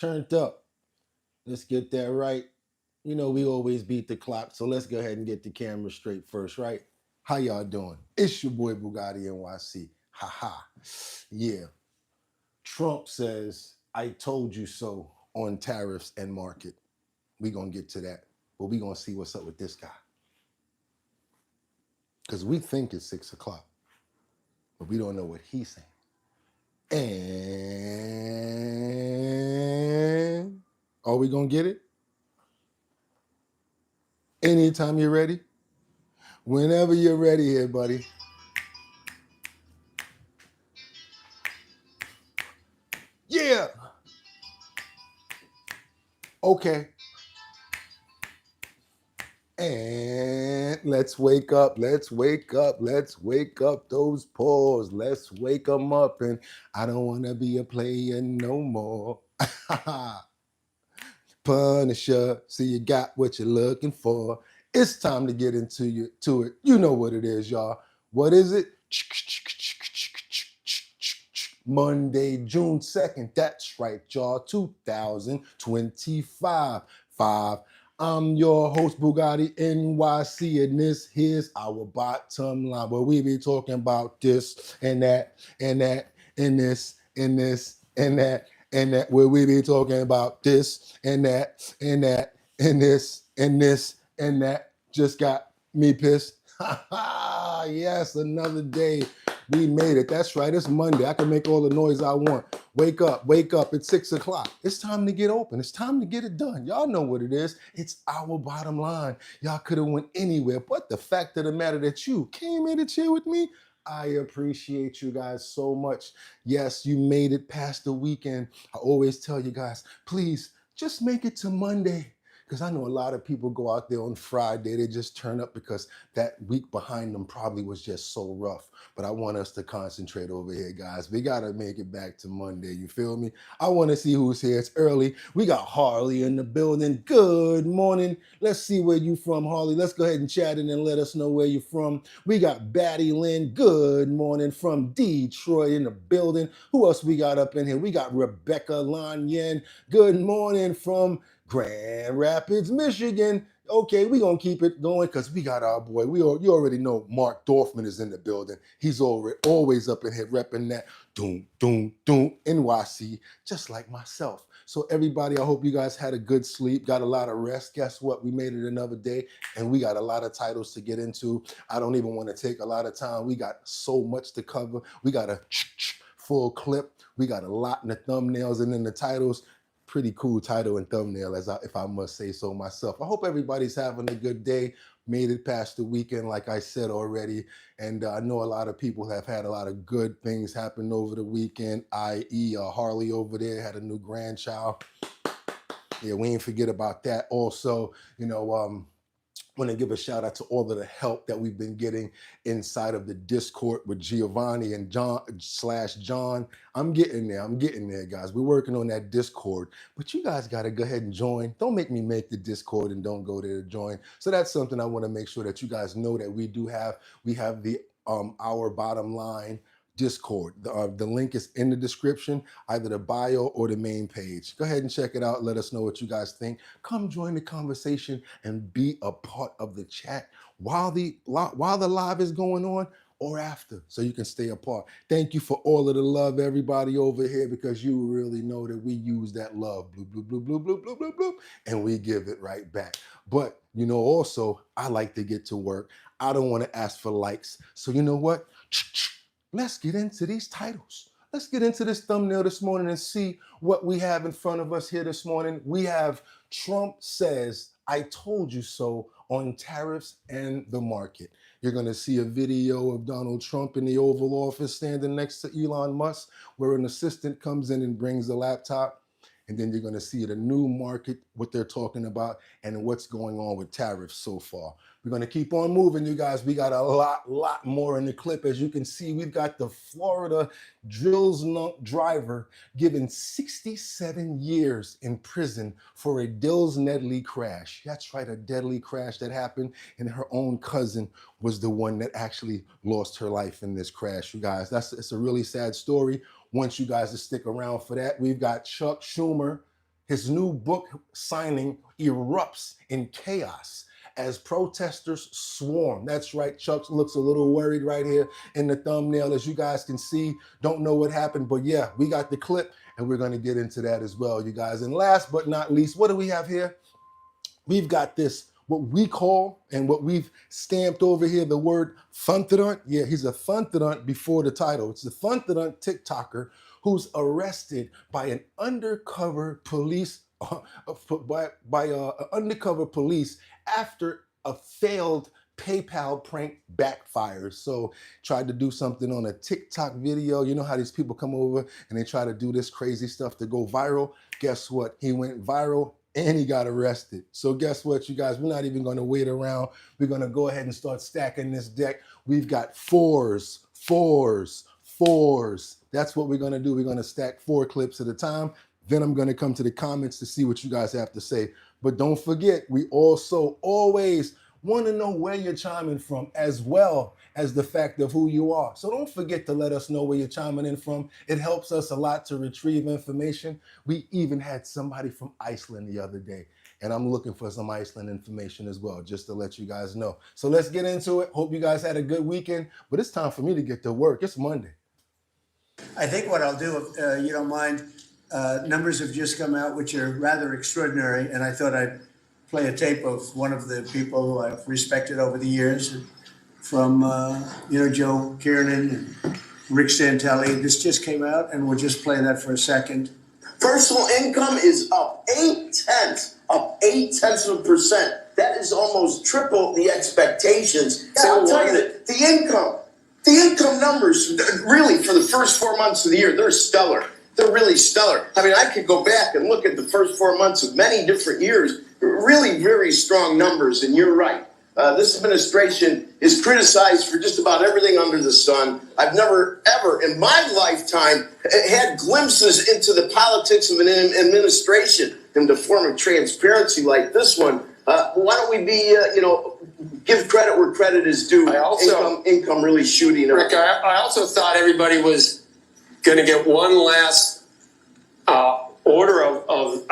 Turned up. Let's get that right. You know, we always beat the clock, so let's go ahead and get the camera straight first, right? How y'all doing? It's your boy Bugatti NYC. Ha ha. Yeah. Trump says, I told you so on tariffs and market. We're going to get to that, but we're going to see what's up with this guy. Because we think it's 6 o'clock, but we don't know what he's saying. And are we going to get it? Anytime you're ready. Whenever you're ready here, buddy. Yeah. Okay. And let's wake up. Let's wake up. Let's wake up those paws. Let's wake them up. And I don't want to be a player no more. Punisher. See, you got what you're looking for. It's time to get into it. You know what it is, y'all. What is it? Monday, June 2nd. That's right, y'all. 2025. I'm your host, Bugatti NYC, and this here's our bottom line, where we be talking about this and that and that and this and this and that and that, where we be talking about this and that and that and this and this and that. Just got me pissed. Yes, another day. We made it. That's right. It's Monday. I can make all the noise I want. Wake up, wake up. It's 6 o'clock. It's time to get open. It's time to get it done. Y'all know what it is. It's our bottom line. Y'all could have went anywhere, but the fact of the matter that you came here to chill with me, I appreciate you guys so much. Yes, you made it past the weekend. I always tell you guys, please just make it to Monday. Because I know a lot of people go out there on Friday, they just turn up because that week behind them probably was just so rough. But I want us to concentrate over here, guys. We got to make it back to Monday. You feel me? I want to see who's here. It's early. We got Harley in the building. Good morning. Let's see where you from, Harley. Let's go ahead and chat in and let us know where you're from. We got Batty Lynn. Good morning from Detroit in the building. Who else we got up in here? We got Rebecca Lanyen. Good morning from Grand Rapids, Michigan. Okay, we're going to keep it going because we got our boy. You already know Mark Dorfman is in the building. He's always up in here repping that doom, doom, doom, NYC, just like myself. So everybody, I hope you guys had a good sleep, got a lot of rest. Guess what? We made it another day, and we got a lot of titles to get into. I don't even want to take a lot of time. We got so much to cover. We got a full clip. We got a lot in the thumbnails and in the titles. Pretty cool title and thumbnail, if I must say so myself. I hope everybody's having a good day. Made it past the weekend, like I said already. And I know a lot of people have had a lot of good things happen over the weekend, i.e. Harley over there had a new grandchild. Yeah, we ain't forget about that. Also, want to give a shout out to all of the help that we've been getting inside of the Discord with Giovanni and John. I'm getting there, guys. We're working on that Discord, but you guys got to go ahead and join. Don't make me make the Discord and don't go there to join. So that's something I want to make sure that you guys know that we do have. We have the Our Bottom Line Discord. The link is in the description, either the bio or the main page. Go ahead and check it out. Let us know what you guys think. Come join the conversation and be a part of the chat while the live is going on or after, so you can stay apart. Thank you for all of the love, everybody over here, because you really know that we use that love, bloop, bloop, bloop, bloop, bloop, bloop, bloop, bloop, and we give it right back. But, also, I like to get to work. I don't want to ask for likes. So you know what? Let's get into these titles. Let's get into this thumbnail this morning and see what we have in front of us here this morning. We have Trump says, I told you so on tariffs and the market. You're going to see a video of Donald Trump in the Oval Office standing next to Elon Musk, where an assistant comes in and brings the laptop. And then you're going to see the new market, what they're talking about, and what's going on with tariffs so far. We're going to keep on moving, you guys. We got a lot more in the clip. As you can see, we've got the Florida Drills driver given 67 years in prison for a Dills Nedley crash. That's right, a deadly crash that happened, and her own cousin was the one that actually lost her life in this crash, you guys. It's a really sad story. Want you guys to stick around for that. We've got Chuck Schumer his new book signing erupts in chaos as protesters swarm. That's right, Chuck looks a little worried right here in the thumbnail, as you guys can see. Don't know what happened, but yeah, we got the clip, and we're going to get into that as well, you guys. And last but not least, what do we have here? We've got this, what we call, and what we've stamped over here, the word Thunthadant. Yeah, he's a Thunthadant before the title. It's the Thunthadant TikToker who's arrested by an undercover police, undercover police after a failed PayPal prank backfires. So tried to do something on a TikTok video. You know how these people come over and they try to do this crazy stuff to go viral. Guess what? He went viral and he got arrested. So guess what, you guys? We're not even going to wait around. We're going to go ahead and start stacking this deck. We've got fours. That's what we're going to do. We're going to stack 4 clips at a time. Then I'm going to come to the comments to see what you guys have to say. But don't forget, we also always want to know where you're chiming from, as well as the fact of who you are. So don't forget to let us know where you're chiming in from. It helps us a lot to retrieve information. We even had somebody from Iceland the other day, and I'm looking for some Iceland information as well, just to let you guys know. So let's get into it. Hope you guys had a good weekend, but it's time for me to get to work. It's Monday. I think what I'll do, if you don't mind, numbers have just come out which are rather extraordinary, and I thought I'd play a tape of one of the people who I've respected over the years, from Joe Kiernan and Rick Santelli. This just came out, and we'll just play that for a second. Personal income is up 0.8%. That is almost triple the expectations. So I'll tell you that the income numbers, really, for the first 4 months of the year, they're stellar. They're really stellar. I mean, I could go back and look at the first 4 months of many different years. Really very strong numbers, and you're right. This administration is criticized for just about everything under the sun. I've never, ever in my lifetime had glimpses into the politics of an administration in the form of transparency like this one. Why don't we be, give credit where credit is due. Income really shooting up. Rick, I also thought everybody was going to get one last order of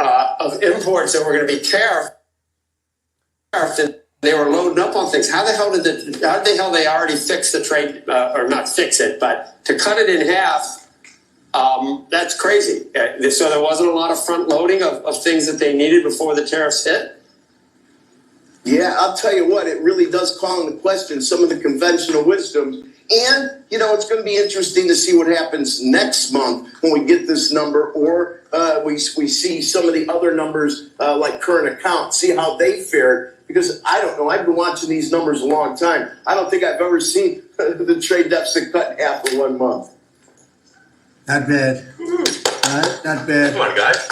imports that were going to be tariffed, and they were loading up on things. How the hell they already fix the trade, or not fix it, but to cut it in half? That's crazy. So there wasn't a lot of front loading of things that they needed before the tariffs hit. Yeah, I'll tell you what, it really does call into question some of the conventional wisdom. And, it's going to be interesting to see what happens next month when we get this number, or we see some of the other numbers like current account, see how they fared. Because I don't know, I've been watching these numbers a long time. I don't think I've ever seen the trade deficit cut in half in 1 month. Not bad. Not bad. Come on, guys.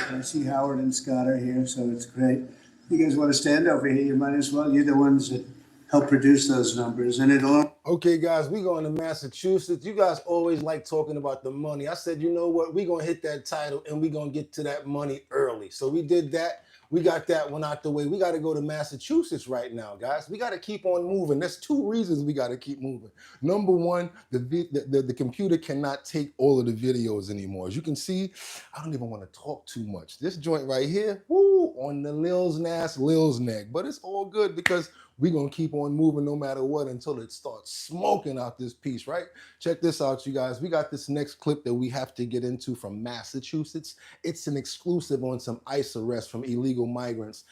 I see Howard and Scott are here, so it's great. You guys want to stand over here? You might as well. You're the ones that help produce those numbers, and it'll. Okay, guys, we going to Massachusetts. You guys always like talking about the money. I said, you know what? We're going to hit that title, and we're going to get to that money early. So we did that. We got that one out the way. We got to go to Massachusetts right now, guys. We got to keep on moving. There's 2 reasons we got to keep moving. Number one, the computer cannot take all of the videos anymore. As you can see, I don't even want to talk too much. This joint right here, woo, on the Lil's neck. But it's all good because we're going to keep on moving no matter what until it starts smoking out this piece, right? Check this out, you guys. We got this next clip that we have to get into from Massachusetts. It's an exclusive on some ICE arrests from illegal migrants.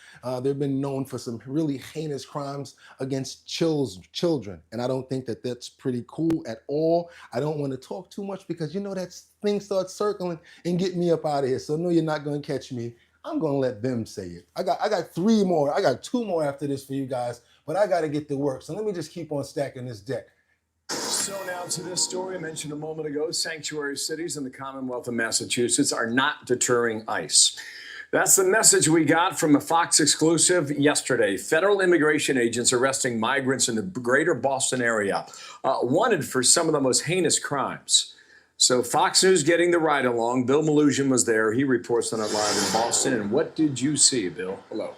They've been known for some really heinous crimes against children. And I don't think that that's pretty cool at all. I don't want to talk too much because, that thing starts circling and get me up out of here. So no, you're not going to catch me. I'm going to let them say it. I got 3 more. I got 2 more after this for you guys, but I got to get to work. So let me just keep on stacking this deck. So now to this story I mentioned a moment ago. Sanctuary cities in the Commonwealth of Massachusetts are not deterring ICE. That's the message we got from a Fox exclusive yesterday. Federal immigration agents arresting migrants in the greater Boston area, wanted for some of the most heinous crimes. So Fox News getting the ride along. Bill Malugin was there. He reports on it live in Boston. And what did you see, Bill? Hello.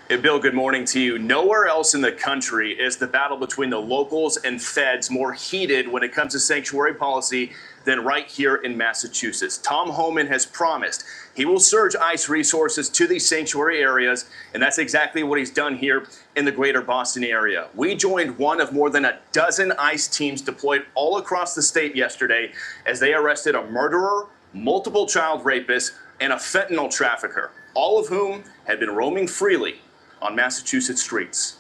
Hey, Bill, good morning to you. Nowhere else in the country is the battle between the locals and feds more heated when it comes to sanctuary policy than right here in Massachusetts. Tom Homan has promised he will surge ICE resources to these sanctuary areas, and that's exactly what he's done here in the greater Boston area. We joined one of more than a dozen ICE teams deployed all across the state yesterday as they arrested a murderer, multiple child rapists, and a fentanyl trafficker, all of whom had been roaming freely on Massachusetts streets.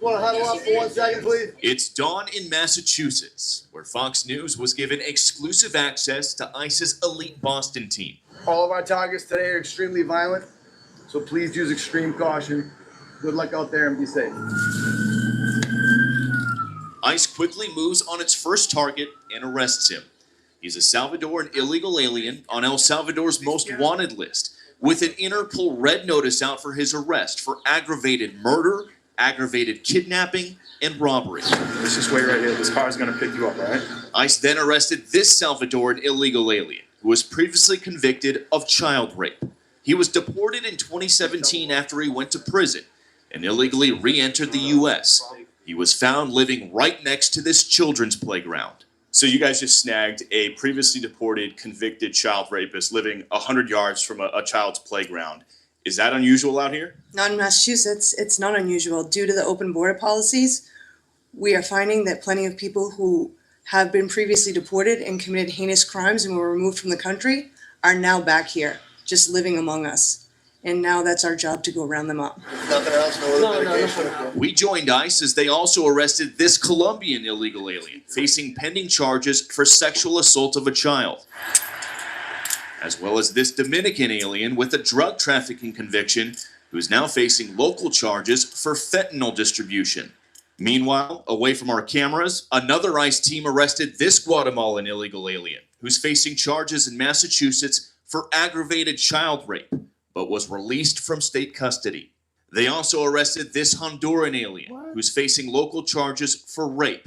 Want to huddle up for 1 second, please? It's dawn in Massachusetts, where Fox News was given exclusive access to ICE's elite Boston team. All of our targets today are extremely violent, so please use extreme caution. Good luck out there and be safe. ICE quickly moves on its first target and arrests him. He's a Salvadoran illegal alien on El Salvador's most wanted list, with an Interpol red notice out for his arrest for aggravated murder, aggravated kidnapping, and robbery. Let's just wait right here. This car is going to pick you up, all right? ICE then arrested this Salvadoran illegal alien, who was previously convicted of child rape. He was deported in 2017 after he went to prison and illegally re-entered the U.S. He was found living right next to this children's playground. So you guys just snagged a previously deported, convicted child rapist living 100 yards from a child's playground. Is that unusual out here? Not in Massachusetts, it's not unusual. Due to the open border policies, we are finding that plenty of people who have been previously deported and committed heinous crimes and were removed from the country are now back here, just living among us. And now that's our job to go round them up. Nothing else? No other medication? We joined ICE as they also arrested this Colombian illegal alien, facing pending charges for sexual assault of a child, as well as this Dominican alien with a drug trafficking conviction who's now facing local charges for fentanyl distribution. Meanwhile, away from our cameras, another ICE team arrested this Guatemalan illegal alien who's facing charges in Massachusetts for aggravated child rape, but was released from state custody. They also arrested this Honduran alien who's facing local charges for rape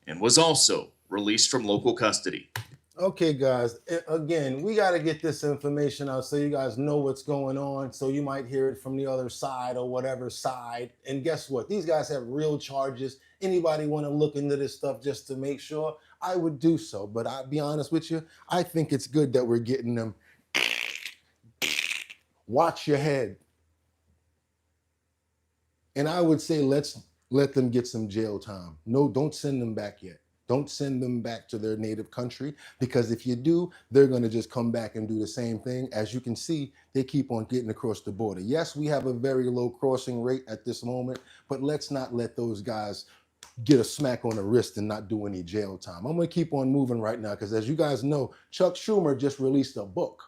and was also released from local custody. Okay, guys, again, we got to get this information out so you guys know what's going on, so you might hear it from the other side or whatever side. And guess what? These guys have real charges. Anybody want to look into this stuff just to make sure? I would do so. But I'll be honest with you, I think it's good that we're getting them. Watch your head. And I would say let's let them get some jail time. No, don't send them back yet. Don't send them back to their native country, because if you do, they're going to just come back and do the same thing. As you can see, they keep on getting across the border. Yes, we have a very low crossing rate at this moment, but let's not let those guys get a smack on the wrist and not do any jail time. I'm going to keep on moving right now because, as you guys know, Chuck Schumer just released a book.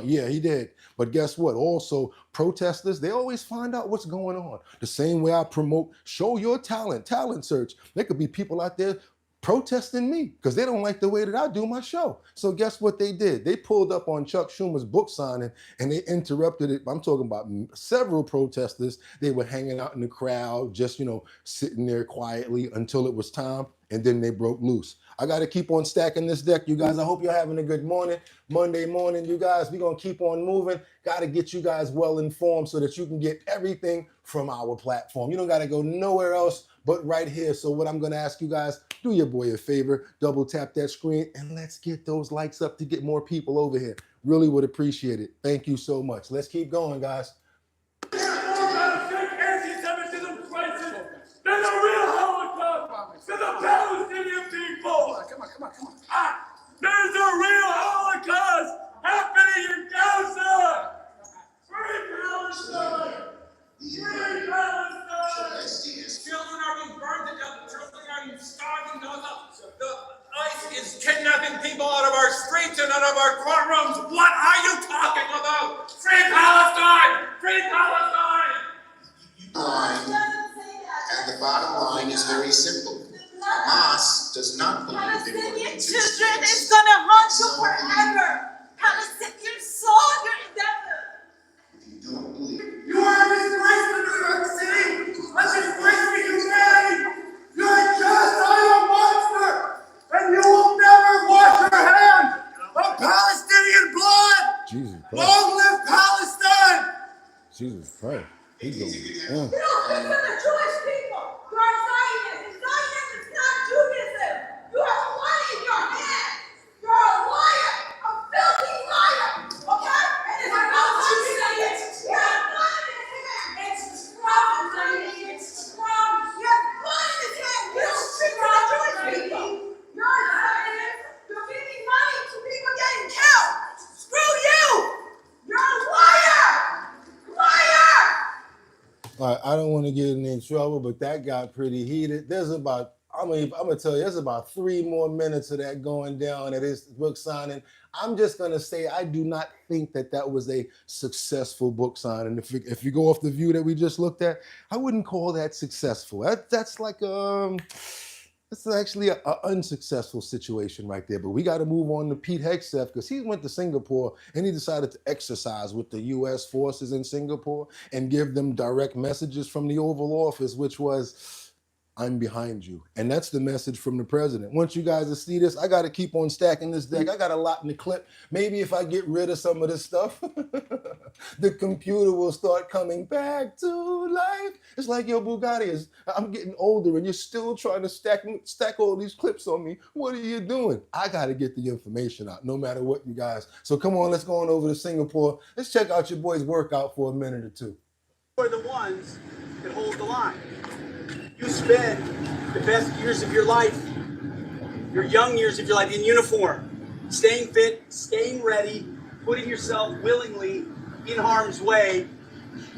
Yeah, he did. But guess what? Also, protesters, they always find out what's going on. The same way I promote show your talent search. There could be people out there protesting me because they don't like the way that I do my show. So guess what they did? They pulled up on Chuck Schumer's book signing and they interrupted it. I'm talking about several protesters. They were hanging out in the crowd, just, sitting there quietly until it was time. And then they broke loose. I got to keep on stacking this deck, you guys. I hope you're having a good morning. Monday morning, you guys. We're going to keep on moving. Got to get you guys well informed so that you can get everything from our platform. You don't got to go nowhere else but right here. So what I'm going to ask you guys, do your boy a favor, double tap that screen, and let's get those likes up to get more people over here. Really would appreciate it. Thank you so much. Let's keep going, guys. Anti-Semitism crisis than the real Holocaust, than the Palestinian people. Come on. There's a real Holocaust happening in Gaza. Free Palestine. Free Palestine. Children are being burned to death. Children are being starved in Gaza. The ICE is kidnapping people out of our streets and out of our courtrooms. What are you talking about? Free Palestine. Free Palestine. And the bottom line is very simple. Hamas does not believe Palestinian children is gonna haunt you forever. Palestinian soul, your endeavor. You don't believe. You are a disgrace to New York City. A disgrace to humanity. You're just a monster, and you will never wash your hands of Palestinian blood. Jesus Christ. Long live Palestine. Jesus Christ. He going, You don't listen to the Jewish people. You are Zionists, and Zionism is not Judaism. You have money in your hands. You're a liar, a filthy liar, okay? And it's about to say it. You have blood in his hand. It's Trump, honey. It's Trump. You have blood in his hand. You don't speak to the Jewish people. You're a Zionist. You're giving money to people getting killed. Screw you. You're a liar. Liar. all right, I don't want to get in any trouble, but that got pretty heated. There's about, I'm gonna tell you, there's about 3 more minutes of that going down at his book signing. I'm just gonna say I do not think that that was a successful book signing. If you go off the view that we just looked at, I wouldn't call that successful. That's like it's actually an unsuccessful situation right there. But we got to move on to Pete Hegseth because he went to Singapore and he decided to exercise with the U.S. forces in Singapore and give them direct messages from the Oval Office, which was, I'm behind you. And that's the message from the president. Once you guys will see this, I got to keep on stacking this deck. I got a lot in the clip. Maybe if I get rid of some of this stuff, the computer will start coming back to life. It's like, yo, Bugatti, I'm getting older and you're still trying to stack all these clips on me. What are you doing? I got to get the information out no matter what, you guys. So come on, let's go on over to Singapore. Let's check out your boy's workout for a minute or two. We're the ones that hold the line. You spend the best years of your life, your young years of your life in uniform, staying fit, staying ready, putting yourself willingly in harm's way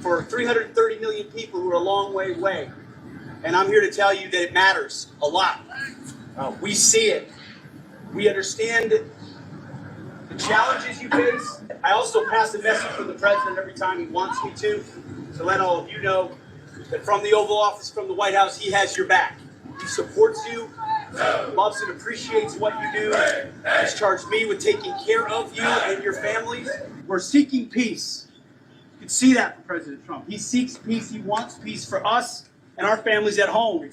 for 330 million people who are a long way away. And I'm here to tell you that it matters a lot. We see it. We understand the challenges you face. I also pass the message from the president every time he wants me to let all of you know that from the Oval Office, from the White House, he has your back. He supports you, loves and appreciates what you do. He's charged me with taking care of you and your families. We're seeking peace. You can see that from President Trump. He seeks peace. He wants peace for us and our families at home.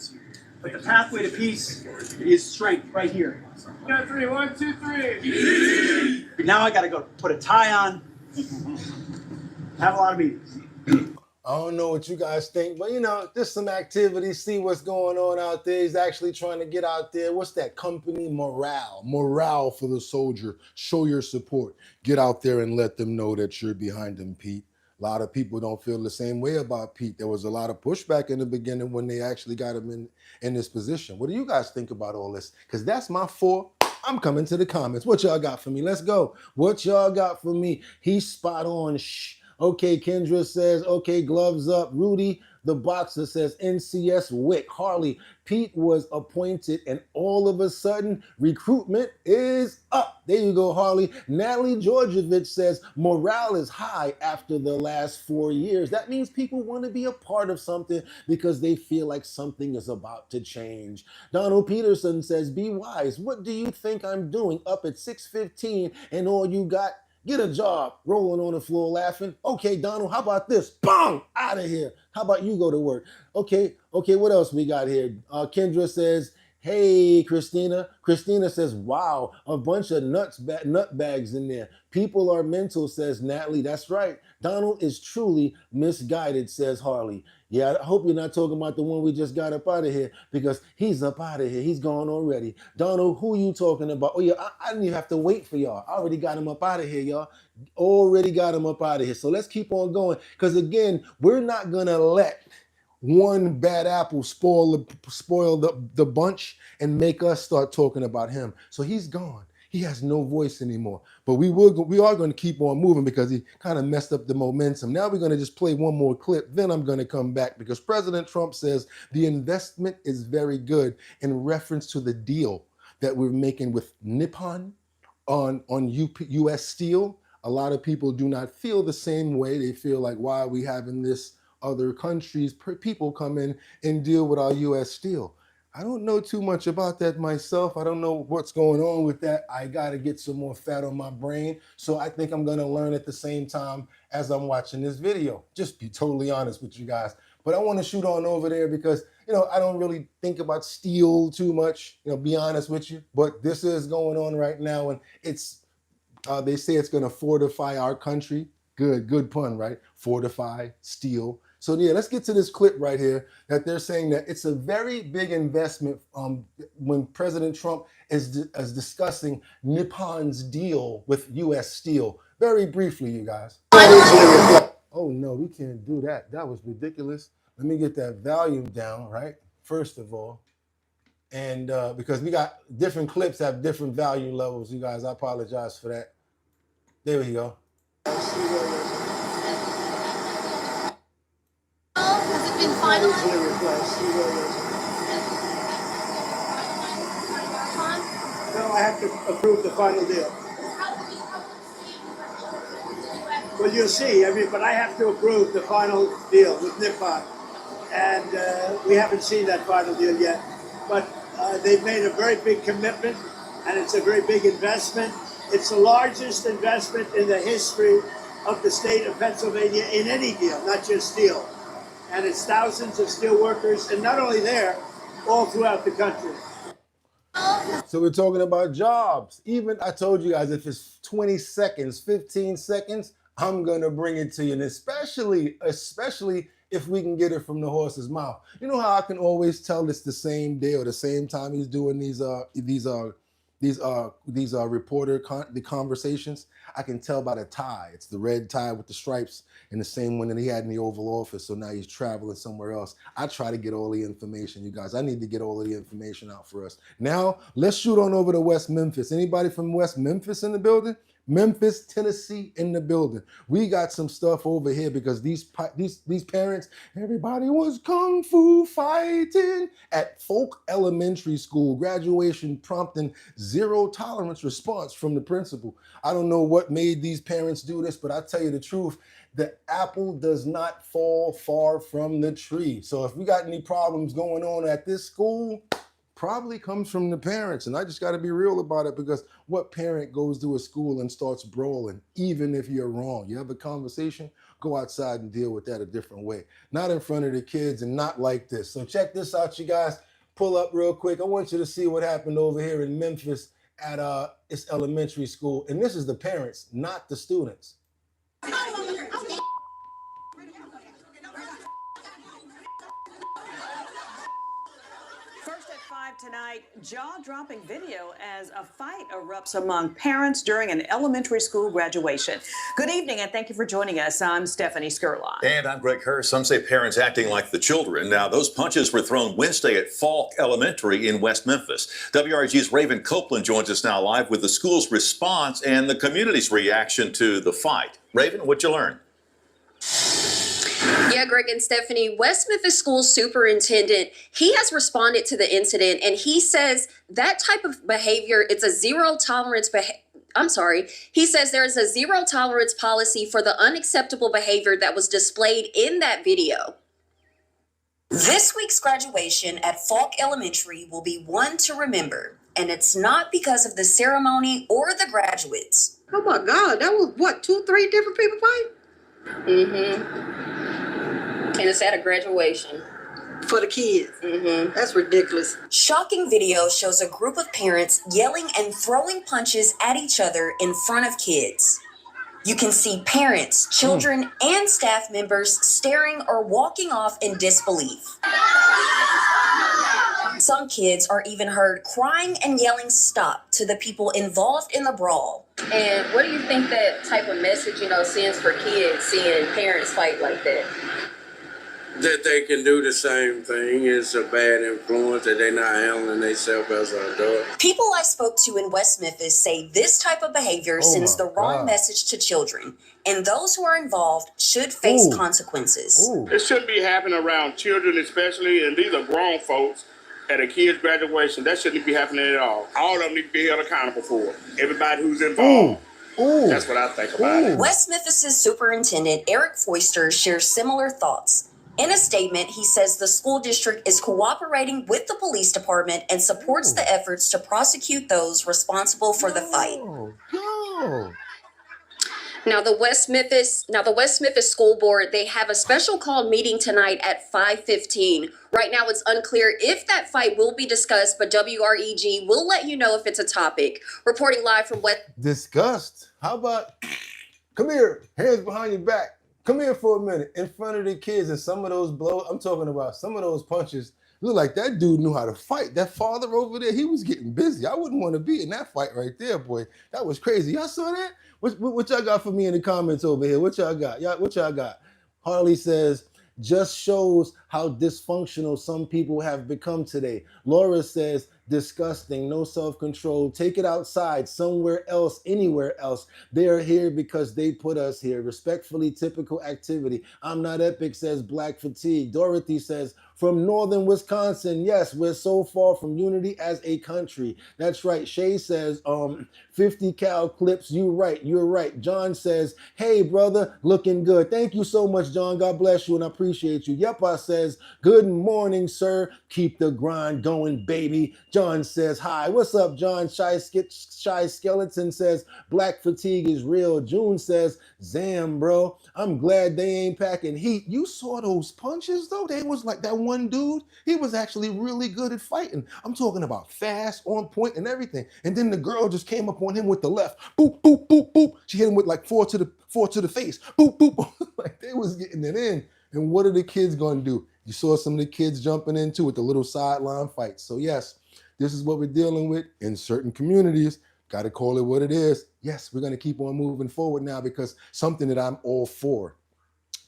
But the pathway to peace is strength right here. 1, 2, 3. Now I got to go put a tie on, have a lot of meetings. I don't know what you guys think, but just some activities, see what's going on out there. He's actually trying to get out there. What's that? Company morale. Morale for the soldier. Show your support. Get out there and let them know that you're behind them, Pete. A lot of people don't feel the same way about Pete. There was a lot of pushback in the beginning when they actually got him in this position. What do you guys think about all this? Because that's my 4. I'm coming to the comments. What y'all got for me? Let's go. What y'all got for me? He's spot on. Shh. Okay, Kendra says, okay, gloves up. Rudy, the boxer, says, NCS Wick. Harley, Pete was appointed and all of a sudden recruitment is up. There you go, Harley. Natalie Georgievich says, morale is high after the last 4 years. That means people want to be a part of something because they feel like something is about to change. Donald Peterson says, be wise. What do you think I'm doing up at 6:15 and all you got? Get a job, rolling on the floor laughing. Okay, Donald, how about this? Bang! Out of here. How about you go to work? Okay, what else we got here? Kendra says, hey, Christina. Christina says, wow, a bunch of nut bags in there. People are mental, says Natalie. That's right. Donald is truly misguided, says Harley. Yeah, I hope you're not talking about the one we just got up out of here because he's up out of here. He's gone already. Donald, who you talking about? Oh, yeah, I didn't even have to wait for y'all. I already got him up out of here, y'all. Already got him up out of here. So let's keep on going because, again, we're not going to let one bad apple spoil the bunch and make us start talking about him. So he's gone. He has no voice anymore. But we are going to keep on moving because he kind of messed up the momentum. Now we're going to just play one more clip. Then I'm going to come back because President Trump says the investment is very good in reference to the deal that we're making with Nippon on U.S. Steel. A lot of people do not feel the same way. They feel like, why are we having this other countries, people come in and deal with our U.S. steel? I don't know too much about that myself. I don't know what's going on with that. I got to get some more fat on my brain. So I think I'm going to learn at the same time as I'm watching this video. Just be totally honest with you guys. But I want to shoot on over there because, I don't really think about steel too much, be honest with you. But this is going on right now. And it's, they say it's going to fortify our country. Good pun, right? Fortify, steel. So yeah, let's get to this clip right here that they're saying that it's a very big investment when President Trump is discussing Nippon's deal with U.S. Steel. Very briefly, you guys. Oh no, we can't do that. That was ridiculous. Let me get that volume down, right? First of all. And because we got different clips have different value levels, you guys, I apologize for that. There we go. Has it been finalized? No, I have to approve the final deal. Well, you'll see. I mean, but I have to approve the final deal with Nippon. And we haven't seen that final deal yet. But they've made a very big commitment, and it's a very big investment. It's the largest investment in the history of the state of Pennsylvania in any deal, not just steel. And it's thousands of steel workers, and not only there, all throughout the country. So we're talking about jobs. Even I told you guys, if it's 20 seconds, 15 seconds, I'm gonna bring it to you, and especially if we can get it from the horse's mouth. You know how I can always tell it's the same day or the same time he's doing these conversations? I can tell by the tie. It's the red tie with the stripes and the same one that he had in the Oval Office. So now he's traveling somewhere else. I try to get all the information, you guys. I need to get all of the information out for us. Now, let's shoot on over to West Memphis. Anybody from West Memphis in the building? Memphis, Tennessee in the building. We got some stuff over here because these parents, everybody was kung fu fighting at Folk Elementary School. Graduation prompting zero tolerance response from the principal. I don't know what made these parents do this, but I tell you the truth, the apple does not fall far from the tree. So if we got any problems going on at this school, probably comes from the parents. And I just got to be real about it, because what parent goes to a school and starts brawling, even if you're wrong? You have a conversation, go outside and deal with that a different way. Not in front of the kids and not like this. So check this out, you guys. Pull up real quick. I want you to see what happened over here in Memphis at this elementary school. And this is the parents, not the students. First at 5 tonight, jaw-dropping video as a fight erupts among parents during an elementary school graduation. Good evening, and thank you for joining us. I'm Stephanie Skurlock. And I'm Greg Hurst. Some say parents acting like the children. Now, those punches were thrown Wednesday at Falk Elementary in West Memphis. WRG's Raven Copeland joins us now live with the school's response and the community's reaction to the fight. Raven, what'd you learn? Yeah, Greg and Stephanie, West Memphis School Superintendent, he has responded to the incident, and he says that type of behavior, it's a zero tolerance he says there is a zero tolerance policy for the unacceptable behavior that was displayed in that video. This week's graduation at Falk Elementary will be one to remember, and it's not because of the ceremony or the graduates. Oh my God, that was what, 2-3 different people fighting? Mm-hmm. And it's at a graduation. For the kids. Mm-hmm. That's ridiculous. Shocking video shows a group of parents yelling and throwing punches at each other in front of kids. You can see parents, children, and staff members staring or walking off in disbelief. Some kids are even heard crying and yelling stop to the people involved in the brawl. And what do you think that type of message, sends for kids seeing parents fight like that? That they can do the same thing is a bad influence, that they're not handling themselves as an adult. People I spoke to in West Memphis say this type of behavior sends the wrong message to children, and those who are involved should face consequences. It shouldn't be happening around children, especially, and these are grown folks at a kid's graduation. That shouldn't be happening at all. All of them need to be held accountable for it. Everybody who's involved. That's what I think about it. West Memphis's superintendent, Eric Foister, shares similar thoughts. In a statement, he says the school district is cooperating with the police department and supports the efforts to prosecute those responsible for the fight. Now the West Memphis School Board, they have a special call meeting tonight at 5:15. Right now it's unclear if that fight will be discussed, but WREG will let you know if it's a topic. Reporting live from West. Discussed? How about, come here, hands behind your back. Come here for a minute. In front of the kids, and some of those blows, I'm talking about some of those punches, look like that dude knew how to fight. That father over there, he was getting busy. I wouldn't want to be in that fight right there, boy. That was crazy. Y'all saw that? What y'all got for me in the comments over here? What y'all got? What y'all got? Harley says, just shows how dysfunctional some people have become today. Laura says, disgusting, no self-control. Take it outside, somewhere else, anywhere else. They are here because they put us here. Respectfully, typical activity. I'm not epic, says Black Fatigue. Dorothy says, from northern Wisconsin, yes, we're so far from unity as a country. That's right. Shay says, 50 cal clips. You're right. John says, hey, brother, looking good. Thank you so much, John. God bless you, and I appreciate you. Yepa says, good morning, sir. Keep the grind going, baby. John says, hi. What's up, John? Shy Skeleton says, Black Fatigue is real. June says, Zam, bro. I'm glad they ain't packing heat. You saw those punches, though? They was like that one dude. He was actually really good at fighting. I'm talking about fast, on point, and everything. And then the girl just came up on him with the left. Boop, boop, boop, boop. She hit him with like four to the face. Boop, boop, boop. Like they was getting it in. And what are the kids going to do? You saw some of the kids jumping into it, the little sideline fights. So yes, this is what we're dealing with in certain communities. Got to call it what it is. Yes, we're going to keep on moving forward now because something that I'm all for.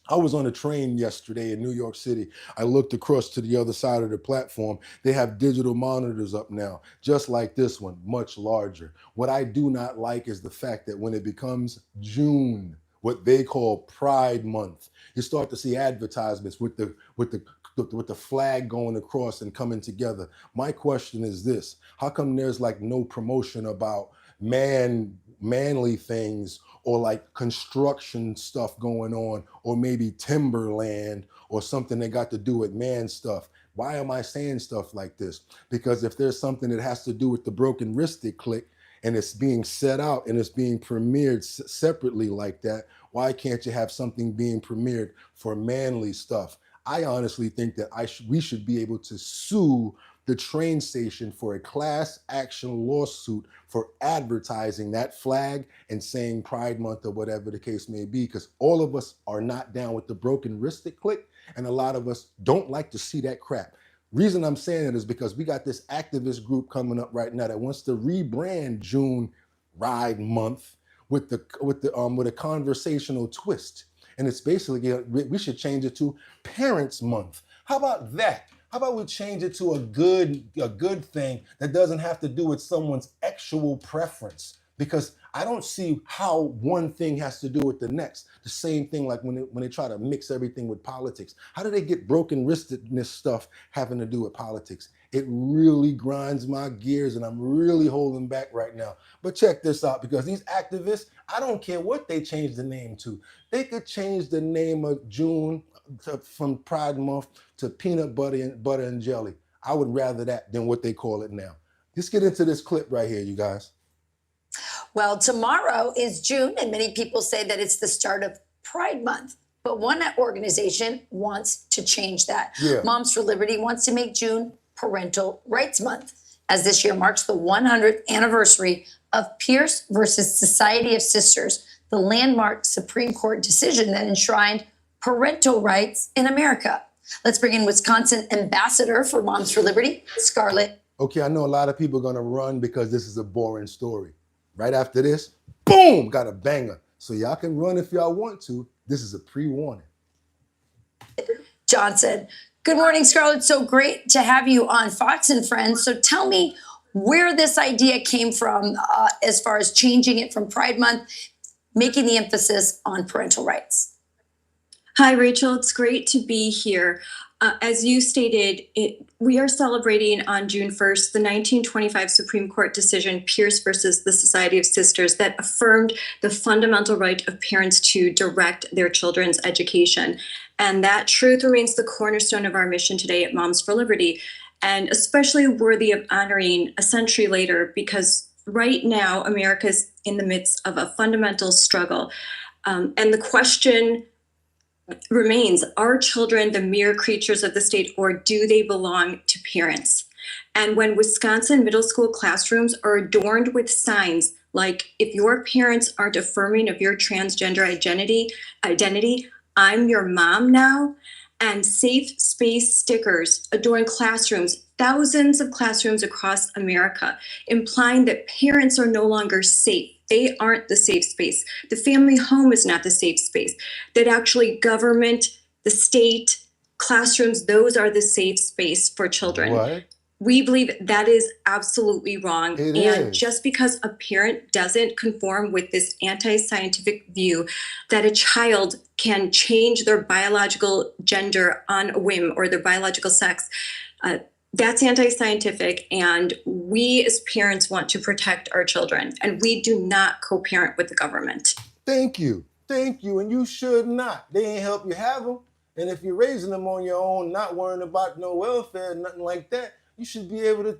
I was on a train yesterday in New York City. I looked across to the other side of the platform. They have digital monitors up now, just like this one, much larger. What I do not like is the fact that when it becomes June, what they call Pride Month, you start to see advertisements with the flag going across and coming together. My question is this: how come there's like no promotion about manly things, or like construction stuff going on, or maybe timberland or something that got to do with man stuff? Why am I saying stuff like this? Because if there's something that has to do with the broken wristed click and it's being set out and it's being premiered separately like that, why can't you have something being premiered for manly stuff? I honestly think that we should be able to sue the train station for a class action lawsuit for advertising that flag and saying Pride Month or whatever the case may be, because all of us are not down with the broken wristed click, and a lot of us don't like to see that crap. Reason I'm saying it is because we got this activist group coming up right now that wants to rebrand June Ride Month with a conversational twist, and it's basically we should change it to Parents Month. How about that? How about we change it to a good thing that doesn't have to do with someone's actual preference? Because I don't see how one thing has to do with the next. The same thing like when they try to mix everything with politics. How do they get broken wristedness stuff having to do with politics? It really grinds my gears, and I'm really holding back right now. But check this out, because these activists, I don't care what they change the name to. They could change the name of June from Pride Month to peanut butter and jelly. I would rather that than what they call it now. Let's get into this clip right here, you guys. Well, tomorrow is June, and many people say that it's the start of Pride Month. But one organization wants to change that. Yeah. Moms for Liberty wants to make June Parental Rights Month, as this year marks the 100th anniversary of Pierce versus Society of Sisters, the landmark Supreme Court decision that enshrined parental rights in America. Let's bring in Wisconsin ambassador for Moms for Liberty, Scarlett. Okay, I know a lot of people are gonna run because this is a boring story. Right after this, boom, got a banger. So y'all can run if y'all want to. This is a pre-warning. Johnson. Good morning, Scarlett. So great to have you on Fox and Friends. So tell me where this idea came from as far as changing it from Pride Month, making the emphasis on parental rights. Hi, Rachel. It's great to be here. As you stated, we are celebrating on June 1st the 1925 Supreme Court decision, Pierce versus the Society of Sisters, that affirmed the fundamental right of parents to direct their children's education. And that truth remains the cornerstone of our mission today at Moms for Liberty, and especially worthy of honoring a century later, because right now America is in the midst of a fundamental struggle. And the question remains, are children the mere creatures of the state, or do they belong to parents? And when Wisconsin middle school classrooms are adorned with signs like, if your parents aren't affirming of your transgender identity, I'm your mom now, and safe space stickers adorn classrooms, thousands of classrooms across America, implying that parents are no longer safe. They aren't the safe space. The family home is not the safe space. That actually government, the state, classrooms, those are the safe space for children. What? We believe that is absolutely wrong. It and is. Just because a parent doesn't conform with this anti-scientific view that a child can change their biological gender on a whim or their biological sex, that's anti-scientific, and we as parents want to protect our children, and we do not co-parent with the government. Thank you. Thank you. And you should not. They ain't help you have them. And if you're raising them on your own, not worrying about no welfare, nothing like that, you should be able to,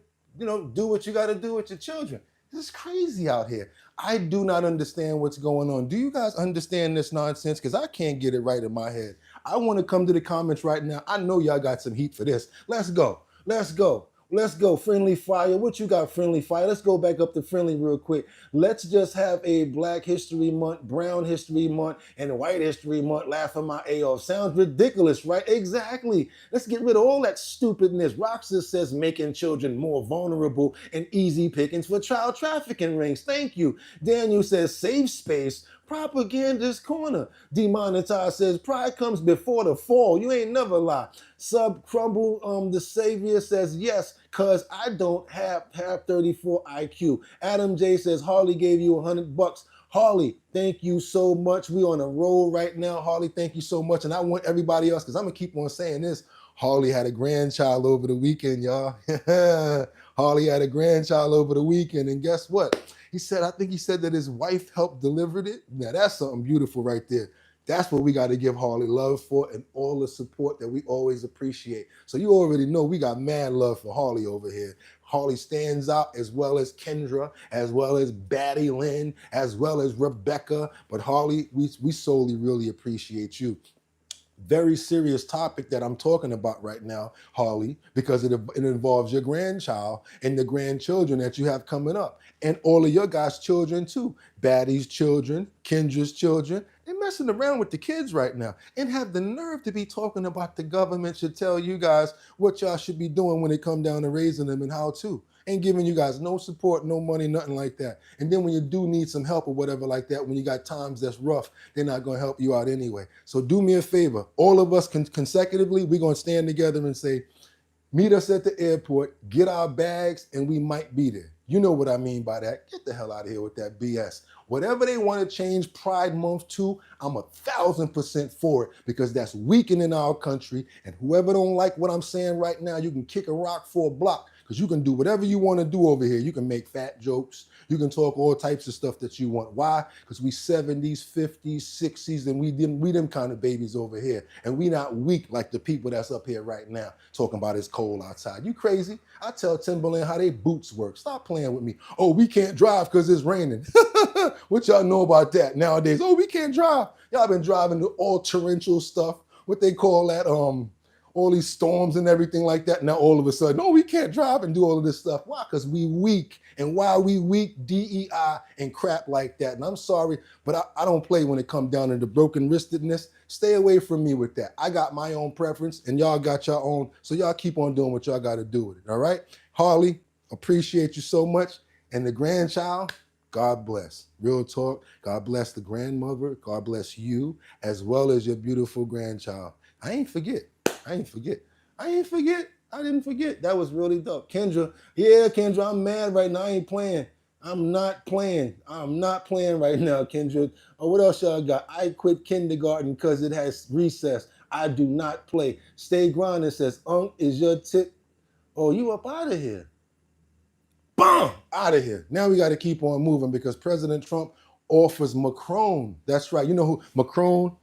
do what you got to do with your children. This is crazy out here. I do not understand what's going on. Do you guys understand this nonsense? Because I can't get it right in my head. I want to come to the comments right now. I know y'all got some heat for this. Let's go. Let's go. Let's go. Friendly Fire. What you got, Friendly Fire? Let's go back up to Friendly real quick. Let's just have a Black History Month, Brown History Month, and White History Month laughing my A off. Sounds ridiculous, right? Exactly. Let's get rid of all that stupidness. Roxas says making children more vulnerable and easy pickings for child trafficking rings. Thank you. Daniel says safe space. Propaganda's corner. Demonetized says pride comes before the fall. You ain't never lie. Sub Crumble, the Savior says yes, cause I don't have 34 IQ. Adam J says Harley gave you $100. Harley, thank you so much. We on a roll right now. Harley, thank you so much. And I want everybody else, because I'm gonna keep on saying this. Harley had a grandchild over the weekend, y'all. Harley had a grandchild over the weekend, and guess what? I think he said that his wife helped delivered it. Now that's something beautiful right there. That's what we got to give Harley love for, and all the support that we always appreciate. So you already know we got mad love for Harley over here. Harley stands out, as well as Kendra, as well as Batty Lynn, as well as Rebecca. But Harley, we solely really appreciate you. Very serious topic that I'm talking about right now, Harley, because it involves your grandchild and the grandchildren that you have coming up, and all of your guys' children too. Batty's children, Kendra's children. They're messing around with the kids right now and have the nerve to be talking about the government should tell you guys what y'all should be doing when it come down to raising them and how to. Ain't giving you guys no support, no money, nothing like that. And then when you do need some help or whatever like that, when you got times that's rough, they're not going to help you out anyway. So do me a favor. All of us consecutively, we're going to stand together and say, meet us at the airport, get our bags, and we might be there. You know what I mean by that. Get the hell out of here with that BS. Whatever they want to change Pride Month to, I'm 1,000% for it, because that's weakening our country. And whoever don't like what I'm saying right now, you can kick a rock for a block, because you can do whatever you want to do over here. You can make fat jokes. You can talk all types of stuff that you want. Why? Because we 70s, 50s, 60s, and we them kind of babies over here. And we not weak like the people that's up here right now talking about it's cold outside. You crazy? I tell Timberland how they boots work. Stop playing with me. Oh, we can't drive because it's raining. What y'all know about that nowadays? Oh, we can't drive. Y'all been driving the all torrential stuff. What they call that, all these storms and everything like that. Now all of a sudden, no, we can't drive and do all of this stuff. Why? Because we weak. And why we weak? DEI and crap like that. And I'm sorry, but I don't play when it comes down to the broken wristedness. Stay away from me with that. I got my own preference and y'all got your own. So y'all keep on doing what y'all got to do with it. All right? Harley, appreciate you so much. And the grandchild, God bless. Real talk. God bless the grandmother. God bless you, as well as your beautiful grandchild. I ain't forget. I didn't forget. That was really dope. Kendra, yeah, Kendra, I'm mad right now. I ain't playing. I'm not playing right now, Kendra. Oh, what else y'all got? I quit kindergarten because it has recess. I do not play. Stay grinding says, is your tip? Oh, you up out of here. Boom! Out of here. Now we got to keep on moving, because President Trump offers Macron. That's right. You know who? Macron.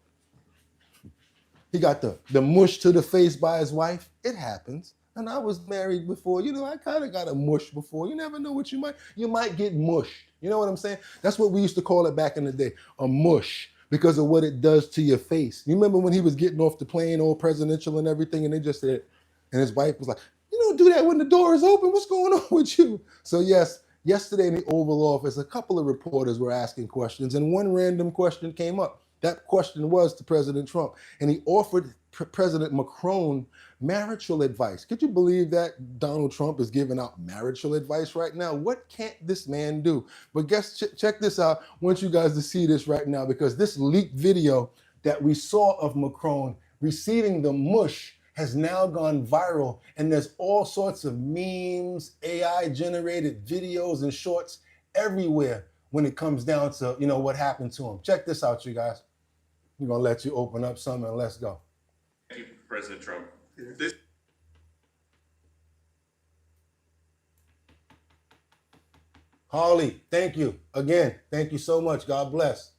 He got the mush to the face by his wife. It happens. And I was married before. I kind of got a mush before. You never know what you might get mushed. You know what I'm saying? That's what we used to call it back in the day, a mush, because of what it does to your face. You remember when he was getting off the plane, all presidential and everything, and they just said, and his wife was like, you don't do that when the door is open. What's going on with you? So yes, yesterday in the Oval Office, a couple of reporters were asking questions, and one random question came up. That question was to President Trump, and he offered President Macron marital advice. Could you believe that Donald Trump is giving out marital advice right now? What can't this man do? But check this out. I want you guys to see this right now, because this leaked video that we saw of Macron receiving the mush has now gone viral, and there's all sorts of memes, AI generated videos and shorts everywhere when it comes down to, you know, what happened to him. Check this out, you guys. I'm gonna let you open up something and let's go. Thank you, President Trump. Holly, thank you. Again, thank you so much. God bless.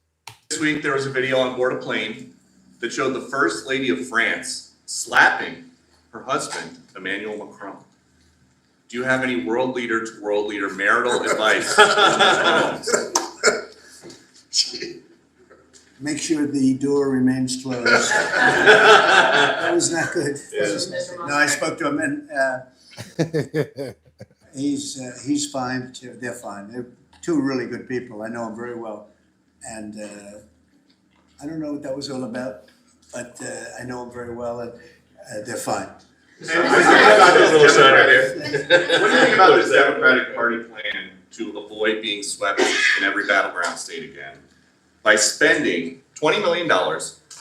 This week there was a video on board a plane that showed the First Lady of France slapping her husband, Emmanuel Macron. Do you have any world leader to world leader marital advice? Make sure the door remains closed. That was not good. No, I spoke to him, and he's fine too. They're fine. They're two really good people. I know them very well, and I don't know what that was all about, but I know them very well, and they're fine. What do you think about this Democratic Party plan to avoid being swept in every battleground state again by spending $20 million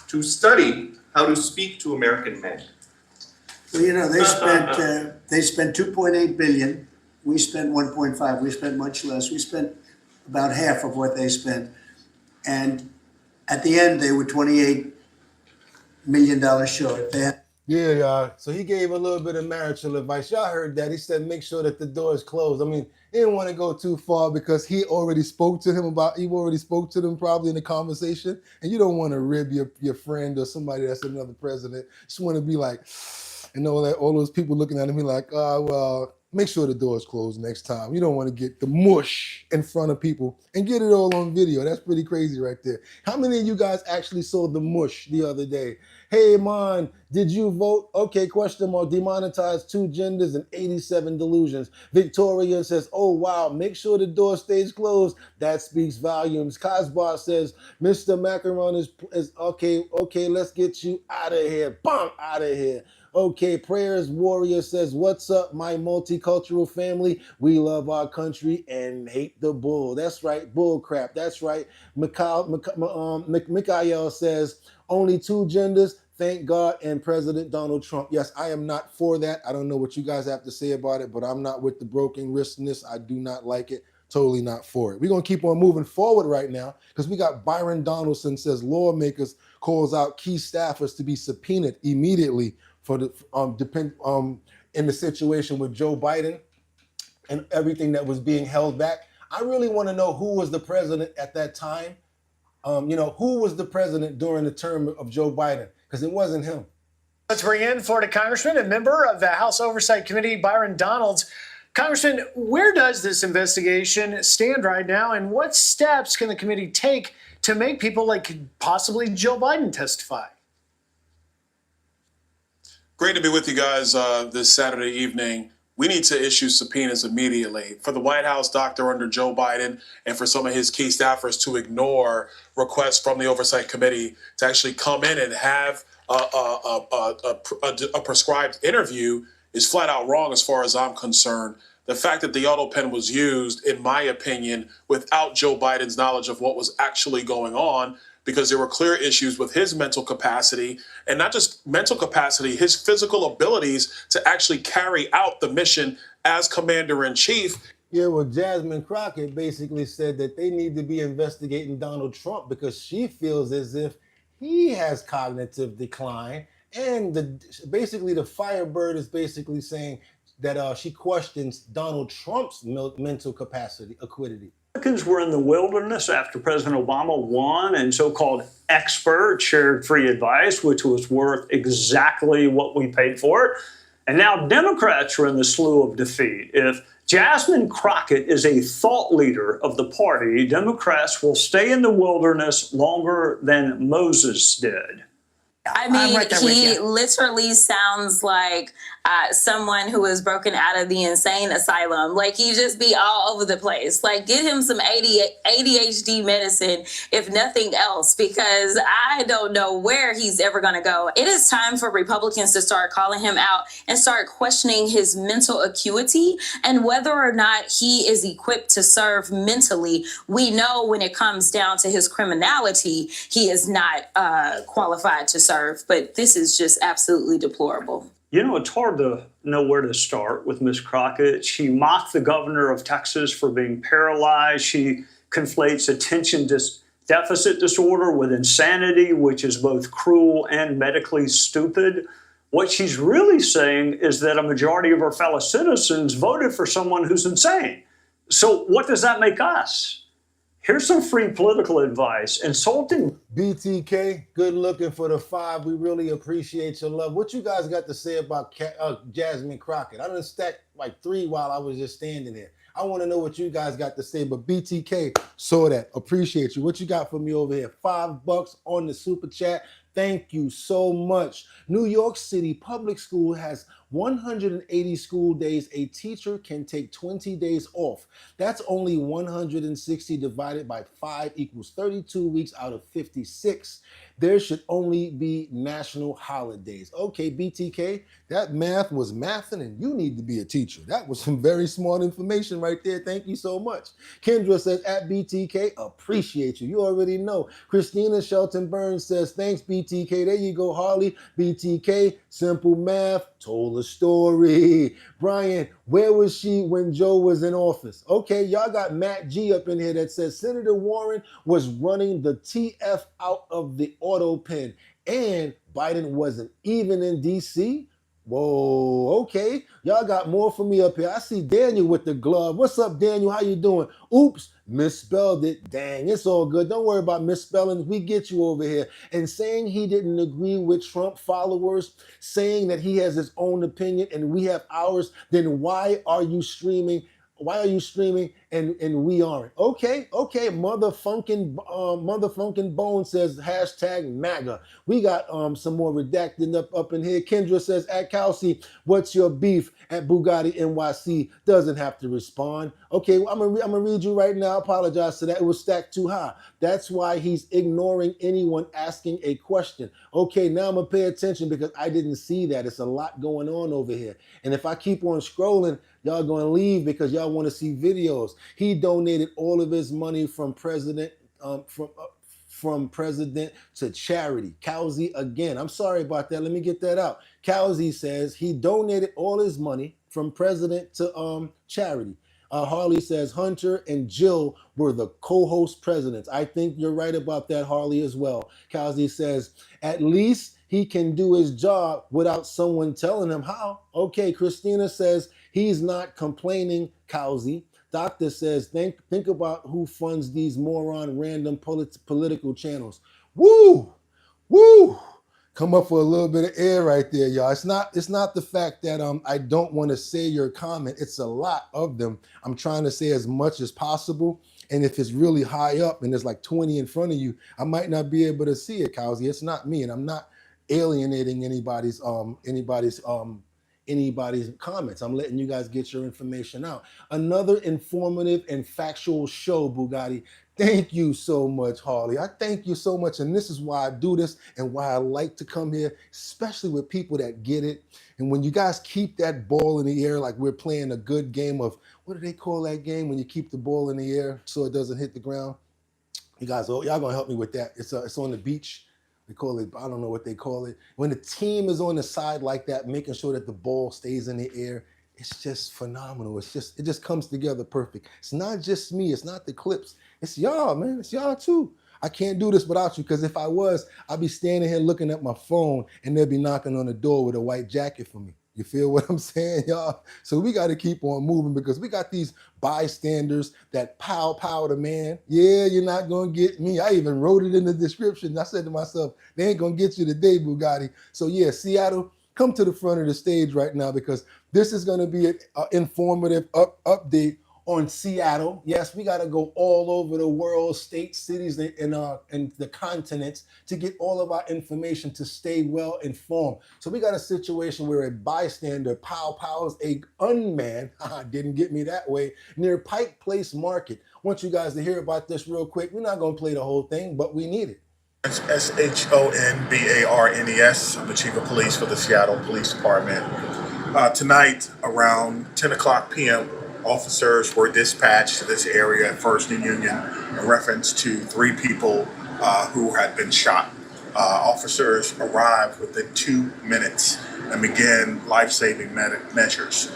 to study how to speak to American men? Well, you know, they spent 2.8 billion. We spent 1.5. We spent much less. We spent about half of what they spent, and at the end they were $28 million short. Yeah, y'all. So he gave a little bit of marital advice. Y'all heard that. He said, make sure that the door is closed. I mean, he didn't want to go too far because he already spoke to them probably in the conversation. And you don't want to rib your friend or somebody that's another president. Just want to be like, you know, like all those people looking at him, be like, oh, well, make sure the door is closed next time. You don't want to get the mush in front of people and get it all on video. That's pretty crazy right there. How many of you guys actually saw the mush the other day? Hey, man, did you vote? Okay, question mark. Demonetize 2 genders and 87 delusions. Victoria says, oh, wow, make sure the door stays closed. That speaks volumes. Cosbar says, Mr. Macaron is okay, let's get you out of here. Bam, out of here. Okay, Prayers Warrior says, what's up, my multicultural family? We love our country and hate the bull. That's right, bull crap. That's right. Mikhail says, only 2 genders, thank God, and President Donald Trump. Yes, I am not for that. I don't know what you guys have to say about it, but I'm not with the broken wristness. I do not like it. Totally not for it. We're going to keep on moving forward right now because we got Byron Donaldson says lawmakers calls out key staffers to be subpoenaed immediately for the in the situation with Joe Biden and everything that was being held back. I really want to know who was the president at that time. You know, who was the president during the term of Joe Biden? Because it wasn't him. Let's bring in Florida Congressman and member of the House Oversight Committee, Byron Donalds. Congressman, where does this investigation stand right now, and what steps can the committee take to make people like possibly Joe Biden testify? Great to be with you guys this Saturday evening. We need to issue subpoenas immediately for the White House doctor under Joe Biden and for some of his key staffers to ignore requests from the Oversight Committee to actually come in and have a prescribed interview is flat out wrong as far as I'm concerned. The fact that the auto pen was used, in my opinion, without Joe Biden's knowledge of what was actually going on, because there were clear issues with his mental capacity, and not just mental capacity, his physical abilities to actually carry out the mission as commander-in-chief. Yeah, well, Jasmine Crockett basically said that they need to be investigating Donald Trump because she feels as if he has cognitive decline. And basically the Firebird is basically saying that she questions Donald Trump's mental capacity, acuity. Americans were in the wilderness after President Obama won, and so-called experts shared free advice, which was worth exactly what we paid for it. And now Democrats are in the slough of defeat. If Jasmine Crockett is a thought leader of the party, Democrats will stay in the wilderness longer than Moses did. I mean, he literally sounds like someone who is broken out of the insane asylum. Like, he just be all over the place. Like, get him some ADHD medicine, if nothing else, because I don't know where he's ever going to go. It is time for Republicans to start calling him out and start questioning his mental acuity and whether or not he is equipped to serve mentally. We know when it comes down to his criminality, he is not qualified to serve, but this is just absolutely deplorable. You know, it's hard to know where to start with Ms. Crockett. She mocked the governor of Texas for being paralyzed. She conflates attention deficit disorder with insanity, which is both cruel and medically stupid. What she's really saying is that a majority of her fellow citizens voted for someone who's insane. So what does that make us? Here's some free political advice. Insulting BTK, good looking for the 5. We really appreciate your love. What you guys got to say about Jasmine Crockett? I done stacked like 3 while I was just standing there. I want to know what you guys got to say, but BTK saw that. Appreciate you. What you got for me over here? $5 on the super chat. Thank you so much. New York City Public School has 180 school days. A teacher can take 20 days off. That's only 160 divided by 5 equals 32 weeks out of 56. There should only be national holidays. Okay, BTK, that math was mathing and you need to be a teacher. That was some very smart information right there. Thank you so much. Kendra says, at BTK, appreciate you. You already know. Christina Shelton Burns says, thanks, BTK. There you go, Harley. BTK, simple math, told a story. Brian, where was she when Joe was in office? Okay, y'all got Matt G up in here that says Senator Warren was running the TF out of the auto pen and Biden wasn't even in DC. Whoa, okay. Y'all got more for me up here. I see Daniel with the glove. What's up, Daniel? How you doing? Oops, misspelled it. Dang, it's all good. Don't worry about misspelling. We get you over here. And saying he didn't agree with Trump followers, saying that he has his own opinion and we have ours, then why are you streaming? Why are you streaming and we aren't? Okay. Mother Funkin' Bone says hashtag MAGA. We got some more redacted up in here. Kendra says at Kelsey, what's your beef? At Bugatti NYC doesn't have to respond. Okay, I'm gonna read you right now. I apologize for that. It was stacked too high. That's why he's ignoring anyone asking a question. Okay, now I'm gonna pay attention because I didn't see that. It's a lot going on over here. And if I keep on scrolling, y'all gonna leave because y'all want to see videos. He donated all of his money from president to charity. Cowsey again. I'm sorry about that. Let me get that out. Cowsey says he donated all his money from president to charity. Harley says Hunter and Jill were the co-host presidents. I think you're right about that, Harley, as well. Cowsey says at least he can do his job without someone telling him how. Okay, Christina says he's not complaining, Cowsey. Doctor says, think about who funds these moron random political channels. Woo! Come up for a little bit of air right there, y'all. It's not the fact that I don't want to say your comment. It's a lot of them. I'm trying to say as much as possible. And if it's really high up and there's like 20 in front of you, I might not be able to see it, Cowsey. It's not me, and I'm not alienating anybody's comments. I'm letting you guys get your information out. Another informative and factual show, Bugatti. Thank you so much, Harley. I thank you so much. And this is why I do this and why I like to come here, especially with people that get it. And when you guys keep that ball in the air, like we're playing a good game of, what do they call that game when you keep the ball in the air so it doesn't hit the ground? You guys, y'all gonna help me with that. It's on the beach. They call it, I don't know what they call it. When the team is on the side like that, making sure that the ball stays in the air, it's just phenomenal. It just comes together perfect. It's not just me. It's not the clips. It's y'all, man. It's y'all too. I can't do this without you, because if I was, I'd be standing here looking at my phone and they'd be knocking on the door with a white jacket for me. You feel what I'm saying, y'all? So we got to keep on moving because we got these bystanders that pow the man. Yeah, you're not going to get me. I even wrote it in the description. I said to myself, they ain't going to get you today, Bugatti. So yeah, Seattle, come to the front of the stage right now because this is going to be an informative update on Seattle. Yes, we got to go all over the world, states, cities, and the continents to get all of our information to stay well informed. So we got a situation where a bystander pows a gunman, didn't get me that way, near Pike Place Market. I want you guys to hear about this real quick. We're not going to play the whole thing, but we need it. It's Shonbarnes. I'm the chief of police for the Seattle Police Department. Tonight, around 10 o'clock p.m., officers were dispatched to this area at First and Union in reference to 3 people who had been shot. Officers arrived within 2 minutes and began life-saving measures.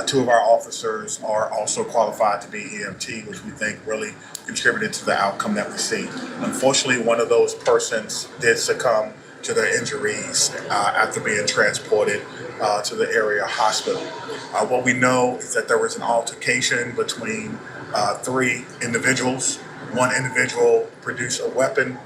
2 of our officers are also qualified to be EMT, which we think really contributed to the outcome that we see. Unfortunately, one of those persons did succumb to their injuries after being transported to the area hospital. What we know is that there was an altercation between 3 individuals. One individual produced a weapon,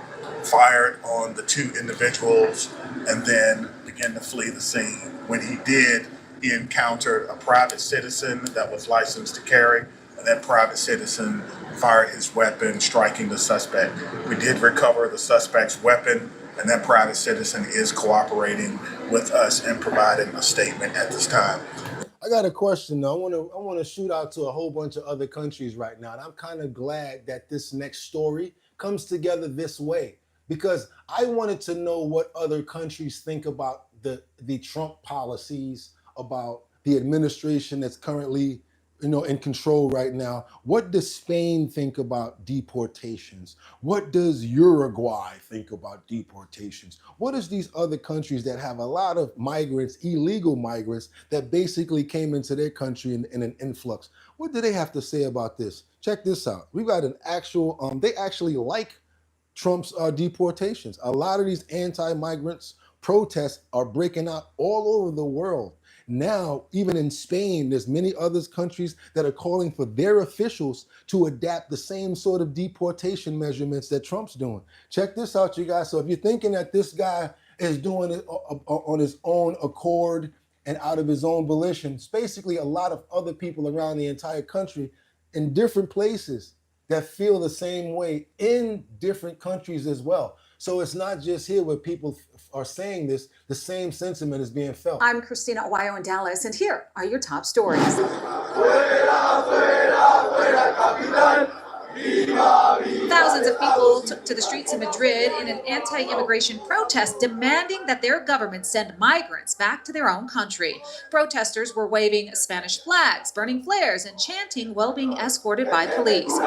fired on the 2 individuals, and then began to flee the scene. When he did, he encountered a private citizen that was licensed to carry, and that private citizen fired his weapon, striking the suspect. We did recover the suspect's weapon, and that private citizen is cooperating with us and providing a statement at this time. I got a question though. I want to shoot out to a whole bunch of other countries right now, and I'm kind of glad that this next story comes together this way, because I wanted to know what other countries think about the Trump policies, about the administration that's currently in control right now. What does Spain think about deportations? What does Uruguay think about deportations? What is these other countries that have a lot of migrants, illegal migrants, that basically came into their country in an influx? What do they have to say about this? Check this out. We've got an actual, they actually like Trump's deportations. A lot of these anti-migrants protests are breaking out all over the world. Now, even in Spain, there's many other countries that are calling for their officials to adapt the same sort of deportation measurements that Trump's doing. Check this out, you guys. So if you're thinking that this guy is doing it on his own accord and out of his own volition, it's basically a lot of other people around the entire country in different places that feel the same way in different countries as well. So it's not just here where people are saying this, the same sentiment is being felt. I'm Christina Aguayo in Dallas, and here are your top stories. Thousands of people took to the streets in Madrid in an anti-immigration protest demanding that their government send migrants back to their own country. Protesters were waving Spanish flags, burning flares, and chanting while being escorted by police.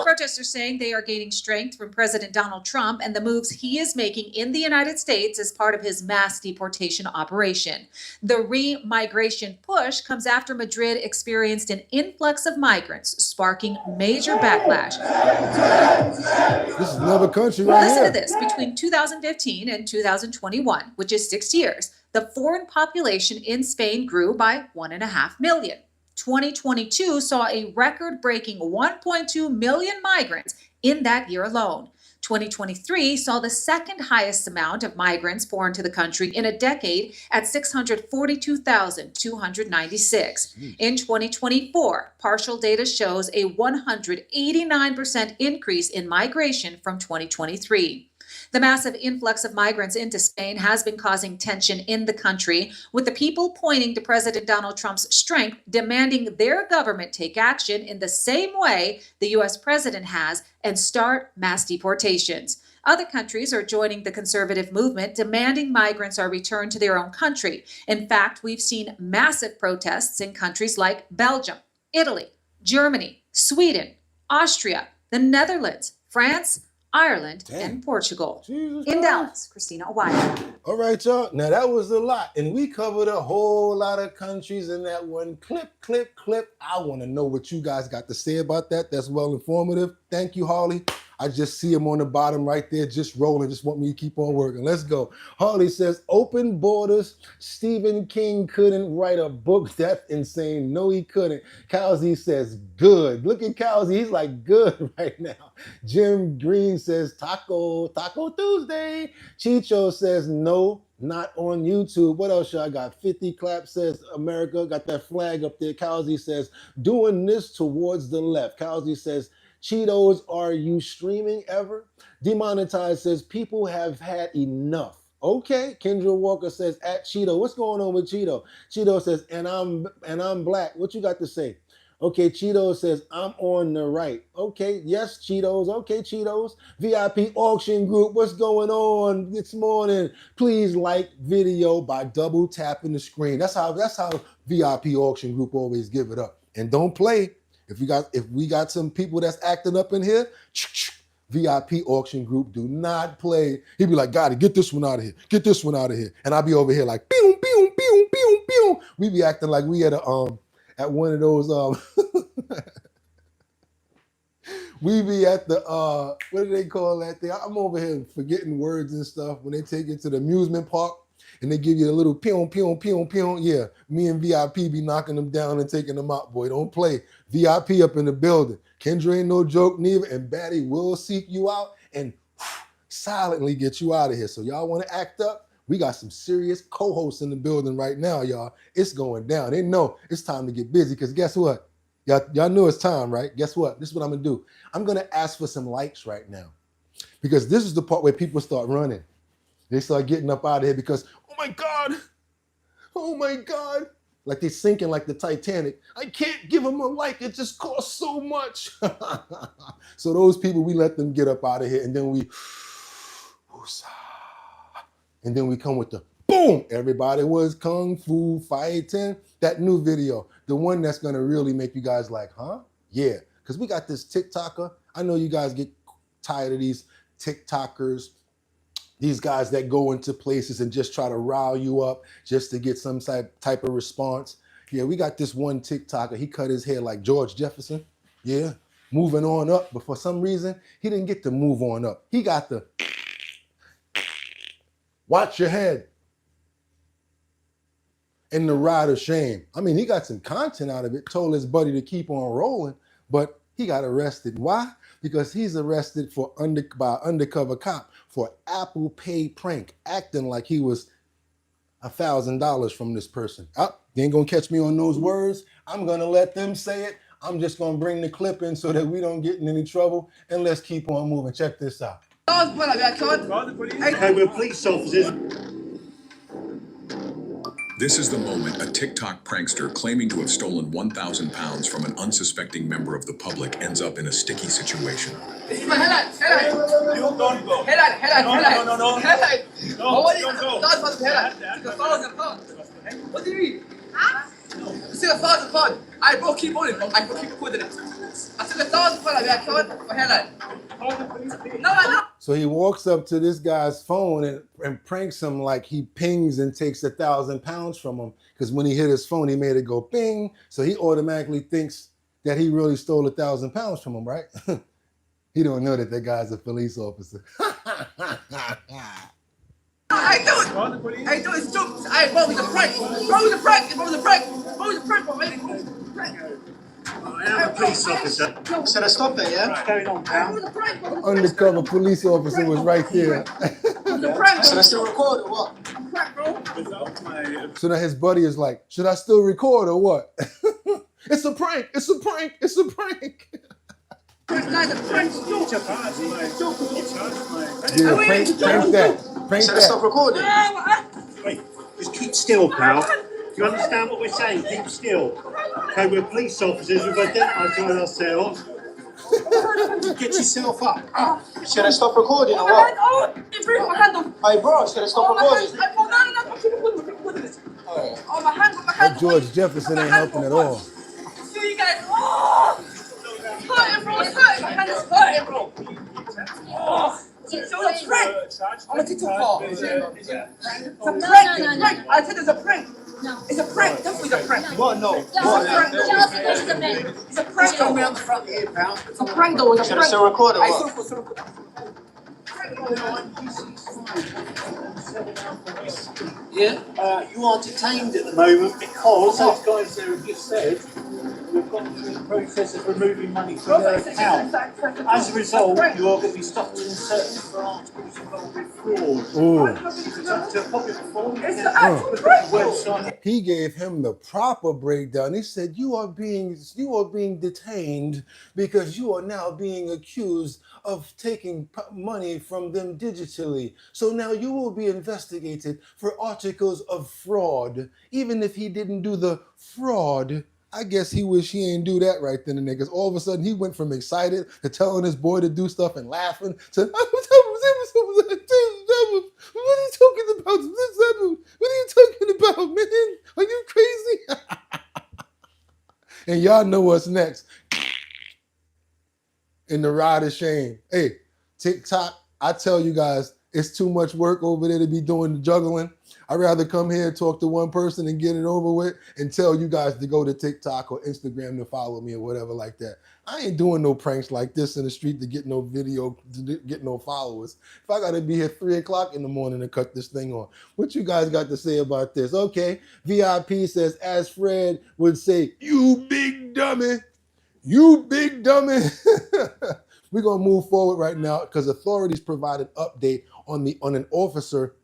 Protesters saying they are gaining strength from President Donald Trump and the moves he is making in the United States as part of his mass deportation operation. The re-migration push comes after Madrid experienced an influx of migrants, sparking major backlash. This is another country right Listen here. to this. Between 2015 and 2021, which is 6 years, the foreign population in Spain grew by 1.5 million. 2022 saw a record-breaking 1.2 million migrants in that year alone. 2023 saw the second highest amount of migrants foreign to the country in a decade at 642,296. In 2024, partial data shows a 189% increase in migration from 2023. The massive influx of migrants into Spain has been causing tension in the country, with the people pointing to President Donald Trump's strength, demanding their government take action in the same way the U.S. president has and start mass deportations. Other countries are joining the conservative movement, demanding migrants are returned to their own country. In fact, we've seen massive protests in countries like Belgium, Italy, Germany, Sweden, Austria, the Netherlands, France, Ireland, and Portugal. In Dallas, Christina Aguayo. All right, y'all. Now that was a lot, and we covered a whole lot of countries in that one clip. I want to know what you guys got to say about that. That's well informative. Thank you, Harley. I just see him on the bottom right there, just rolling, just want me to keep on working. Let's go. Harley says, open borders. Stephen King couldn't write a book. That's insane. No, he couldn't. Cowsey says, good. Look at Cowsey. He's like, good right now. Jim Green says, Taco Tuesday. Chicho says, no, not on YouTube. What else y'all got? 50 Clap says, America. Got that flag up there. Cowsey says, doing this towards the left. Cowsey says, Cheetos, are you streaming ever? Demonetized says, people have had enough. Okay. Kendra Walker says, at Cheeto. What's going on with Cheeto? Cheeto says, and I'm black. What you got to say? Okay, Cheetos says, I'm on the right. Okay, yes, Cheetos. Okay, Cheetos. VIP Auction Group, what's going on this morning? Please like video by double tapping the screen. That's how VIP Auction Group always give it up. And don't play. If we got some people that's acting up in here, VIP Auction Group do not play. He'd be like, "Gotta get this one out of here. Get this one out of here." And I'll be over here like, pew, pew, pew, pew, pew. We be acting like we at one of those we be at the what do they call that thing? I'm over here forgetting words and stuff when they take it to the amusement park and they give you a little pew, pew, pew, pew. Yeah, me and VIP be knocking them down and taking them out, boy. Don't play. VIP up in the building. Kendra ain't no joke neither, and Batty will seek you out and silently get you out of here. So y'all want to act up? We got some serious co-hosts in the building right now, y'all. It's going down. They know it's time to get busy because guess what? Y'all know it's time, right? Guess what? This is what I'm going to do. I'm going to ask for some likes right now because this is the part where people start running. They start getting up out of here because, oh my God, like they're sinking like the Titanic. I can't give them a like. It just costs so much. So those people, we let them get up out of here and then we come with the boom. Everybody was kung fu fighting. That new video, the one that's going to really make you guys like, huh? Yeah, because we got this TikToker. I know you guys get tired of these TikTokers, these guys that go into places and just try to rile you up just to get some type of response. Yeah, we got this one TikToker. He cut his hair like George Jefferson. Yeah, moving on up. But for some reason, he didn't get to move on up. He got the watch your head and the ride of shame. I mean, he got some content out of it, told his buddy to keep on rolling, but he got arrested. Why? Because he's arrested by an undercover cop for Apple Pay prank, acting like he was $1,000 from this person. They ain't gonna catch me on those words. I'm gonna let them say it. I'm just gonna bring the clip in so that we don't get in any trouble, and let's keep on moving. Check this out. Okay, we're police officers. This is the moment a TikTok prankster claiming to have stolen 1,000 pounds from an unsuspecting member of the public ends up in a sticky situation. You don't go. No. What do you mean? You said 1,000 pounds. I will keep on it. I will keep putting it. I said 1,000 pounds. No. So he walks up to this guy's phone and pranks him like he pings and takes 1,000 pounds from him. Because when he hit his phone, he made it go ping. So he automatically thinks that he really stole 1,000 pounds from him, right? He don't know that guy's a police officer. I do it. It's jokes. I bro with the prank. Bro with the prank. I am a police officer. Should I stop it, yeah? What's going on, pal? The undercover police officer was right there. Should I still record or what? So now his buddy is like, should I still record or what? It's a prank. It's a prank. It's a prank. Yeah, prank that. Prank Should I that. stop recording? Wait, just keep still, pal. Do you understand what we're saying? Keep still. Okay, we're police officers. We've identified ourselves. Get yourself up. Should I stop recording or what? Hey, bro, should I stop recording? That George Jefferson ain't helping at all. See you guys. It's hurting, bro. It's hurting. My hand is hurting, bro. So it's a prank. I'm a TikTok. It's a prank. I said it's a prank. No. It's a prank. Definitely a prank. What? No. Just a prank. Just a minute. It's a prank. Come around the front here, pal. It's a prank though. It's a Should I prank. still record or Hey, what? Yeah, you are detained at the moment because those guys there have just said we've gone through the process of removing money from their account. As a result, you are going to be stopped in certain articles involved with fraud. Ooh. To a copy of the form, you It's can the actual look at the prank. website. He gave him the proper breakdown. He said, you are being detained because you are now being accused of taking money from them digitally. So now you will be investigated for articles of fraud. Even if he didn't do the fraud, I guess he wish he ain't do that right then and there, because all of a sudden he went from excited to telling his boy to do stuff and laughing to, what are you talking about? What are you talking about, man? Are you crazy? And y'all know what's next. In the ride of shame. Hey, TikTok, I tell you guys, it's too much work over there to be doing the juggling. I'd rather come here and talk to one person and get it over with and tell you guys to go to TikTok or Instagram to follow me or whatever like that. I ain't doing no pranks like this in the street to get no video, to get no followers. If I got to be here 3 o'clock in the morning to cut this thing on. What you guys got to say about this? Okay, VIP says, as Fred would say, you big dummy. You big dummy. We're going to move forward right now because authorities provide an update on an officer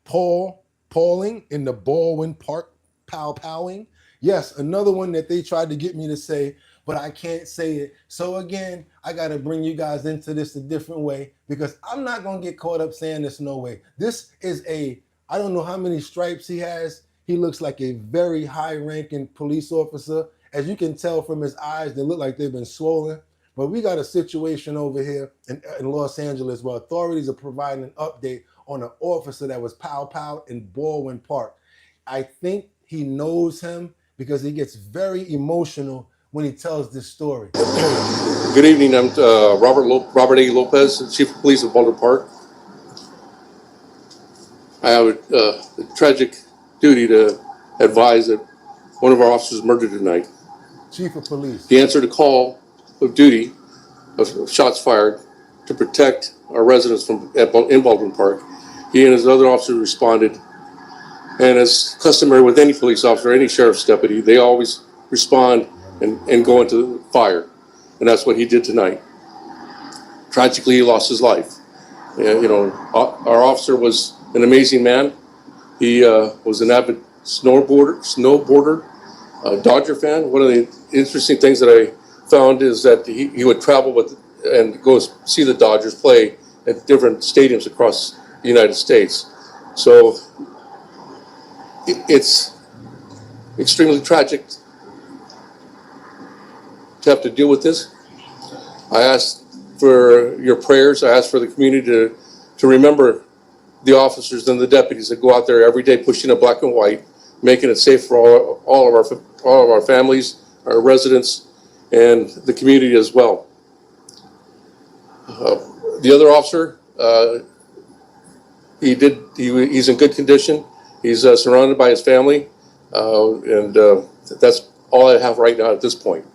Pauling in the Baldwin Park powing. Yes, another one that they tried to get me to say, but I can't say it. So again, I got to bring you guys into this a different way because I'm not going to get caught up saying this no way. This is I don't know how many stripes he has. He looks like a very high-ranking police officer. As you can tell from his eyes, they look like they've been swollen. But we got a situation over here in Los Angeles where authorities are providing an update on an officer that was pow in Baldwin Park. I think he knows him because he gets very emotional when he tells this story. Good evening. I'm Robert A. Lopez, Chief of Police of Baldwin Park. I have a tragic duty to advise that one of our officers was murdered tonight. Chief of Police. He answered a call of duty of shots fired to protect our residents in Baldwin Park. He and his other officers responded, and as customary with any police officer, any sheriff's deputy, they always respond and go into the fire, and that's what he did tonight. Tragically, he lost his life. Our officer was an amazing man. He was an avid snowboarder, Dodger fan. One of the interesting things that I found is that he would travel with and go see the Dodgers play at different stadiums across the United States. So it's extremely tragic to have to deal with this. I ask for your prayers. I ask for the community to remember the officers and the deputies that go out there every day pushing a black and white, making it safe for all of our families, our residents, and the community as well. The other officer, he's in good condition. He's surrounded by his family, and that's all I have right now at this point.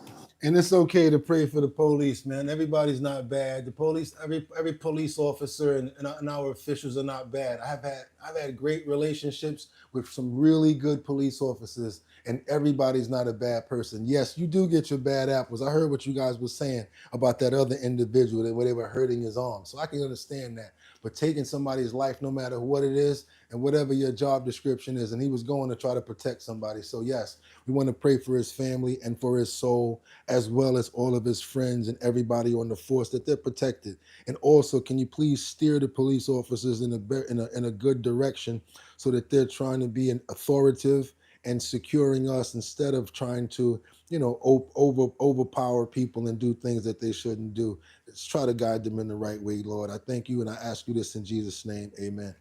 And it's okay to pray for the police, man. Everybody's not bad. The police, every police officer and our officials are not bad. I've had great relationships with some really good police officers, and everybody's not a bad person. Yes, you do get your bad apples. I heard what you guys were saying about that other individual where they were hurting his arm. So I can understand that. But taking somebody's life, no matter what it is, and whatever your job description is, and he was going to try to protect somebody. So yes, we want to pray for his family and for his soul, as well as all of his friends and everybody on the force, that they're protected. And also, can you please steer the police officers in a good direction so that they're trying to be an authoritative and securing us instead of trying to, overpower people and do things that they shouldn't do. Let's try to guide them in the right way, Lord. I thank you and I ask you this in Jesus' name, amen.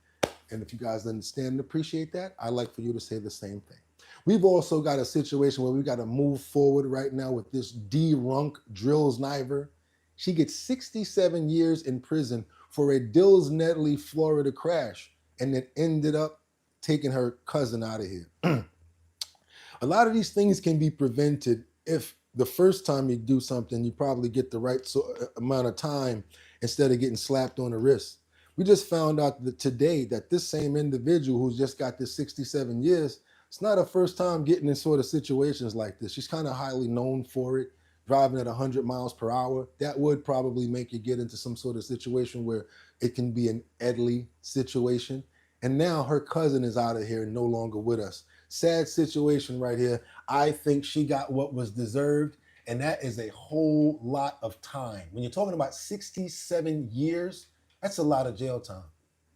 And if you guys understand and appreciate that, I'd like for you to say the same thing. We've also got a situation where we got to move forward right now with this D. Runk Drills-Niver. She gets 67 years in prison for a Dills Nedley, Florida crash, and it ended up taking her cousin out of here. A lot of these things can be prevented if the first time you do something, you probably get the right amount of time instead of getting slapped on the wrist. We just found out that today that this same individual who's just got this 67 years, it's not her first time getting in sort of situations like this. She's kind of highly known for it, driving at 100 miles per hour. That would probably make you get into some sort of situation where it can be an deadly situation. And now her cousin is out of here and no longer with us. Sad situation right here. I think she got what was deserved, and that is a whole lot of time. When you're talking about 67 years, that's a lot of jail time.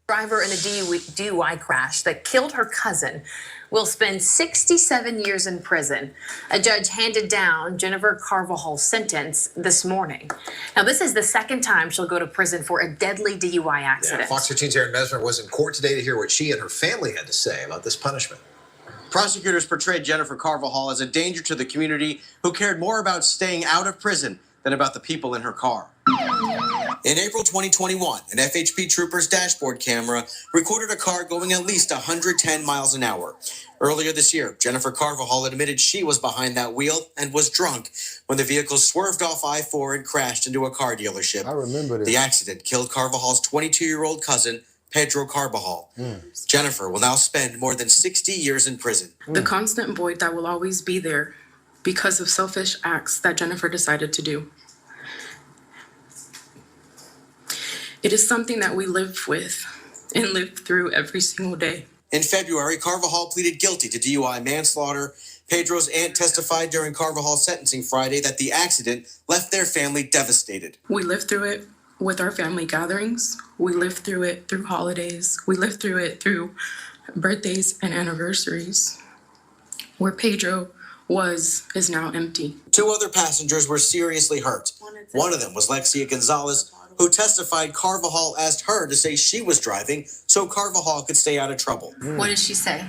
Driver in a DUI crash that killed her cousin will spend 67 years in prison. A judge handed down Jennifer Carvajal's sentence this morning. Now, this is the second time she'll go to prison for a deadly DUI accident. Yeah, Fox 13's Aaron Mesmer was in court today to hear what she and her family had to say about this punishment. Prosecutors portrayed Jennifer Carvajal as a danger to the community who cared more about staying out of prison than about the people in her car. In April 2021, an FHP trooper's dashboard camera recorded a car going at least 110 miles an hour. Earlier this year, Jennifer Carvajal admitted she was behind that wheel and was drunk when the vehicle swerved off I-4 and crashed into a car dealership. I remember this. The accident killed Carvajal's 22-year-old cousin, Pedro Carvajal. Jennifer will now spend more than 60 years in prison. The constant void that will always be there because of selfish acts that Jennifer decided to do. It is something that we live with and live through every single day. In February, Carvajal pleaded guilty to DUI manslaughter. Pedro's aunt testified during Carvajal's sentencing Friday that the accident left their family devastated. We live through it with our family gatherings. We live through it through holidays. We live through it through birthdays and anniversaries. Where Pedro is now empty. 2 other passengers were seriously hurt. One of them was Lexia Gonzalez, who testified Carvajal asked her to say she was driving so Carvajal could stay out of trouble. What did she say?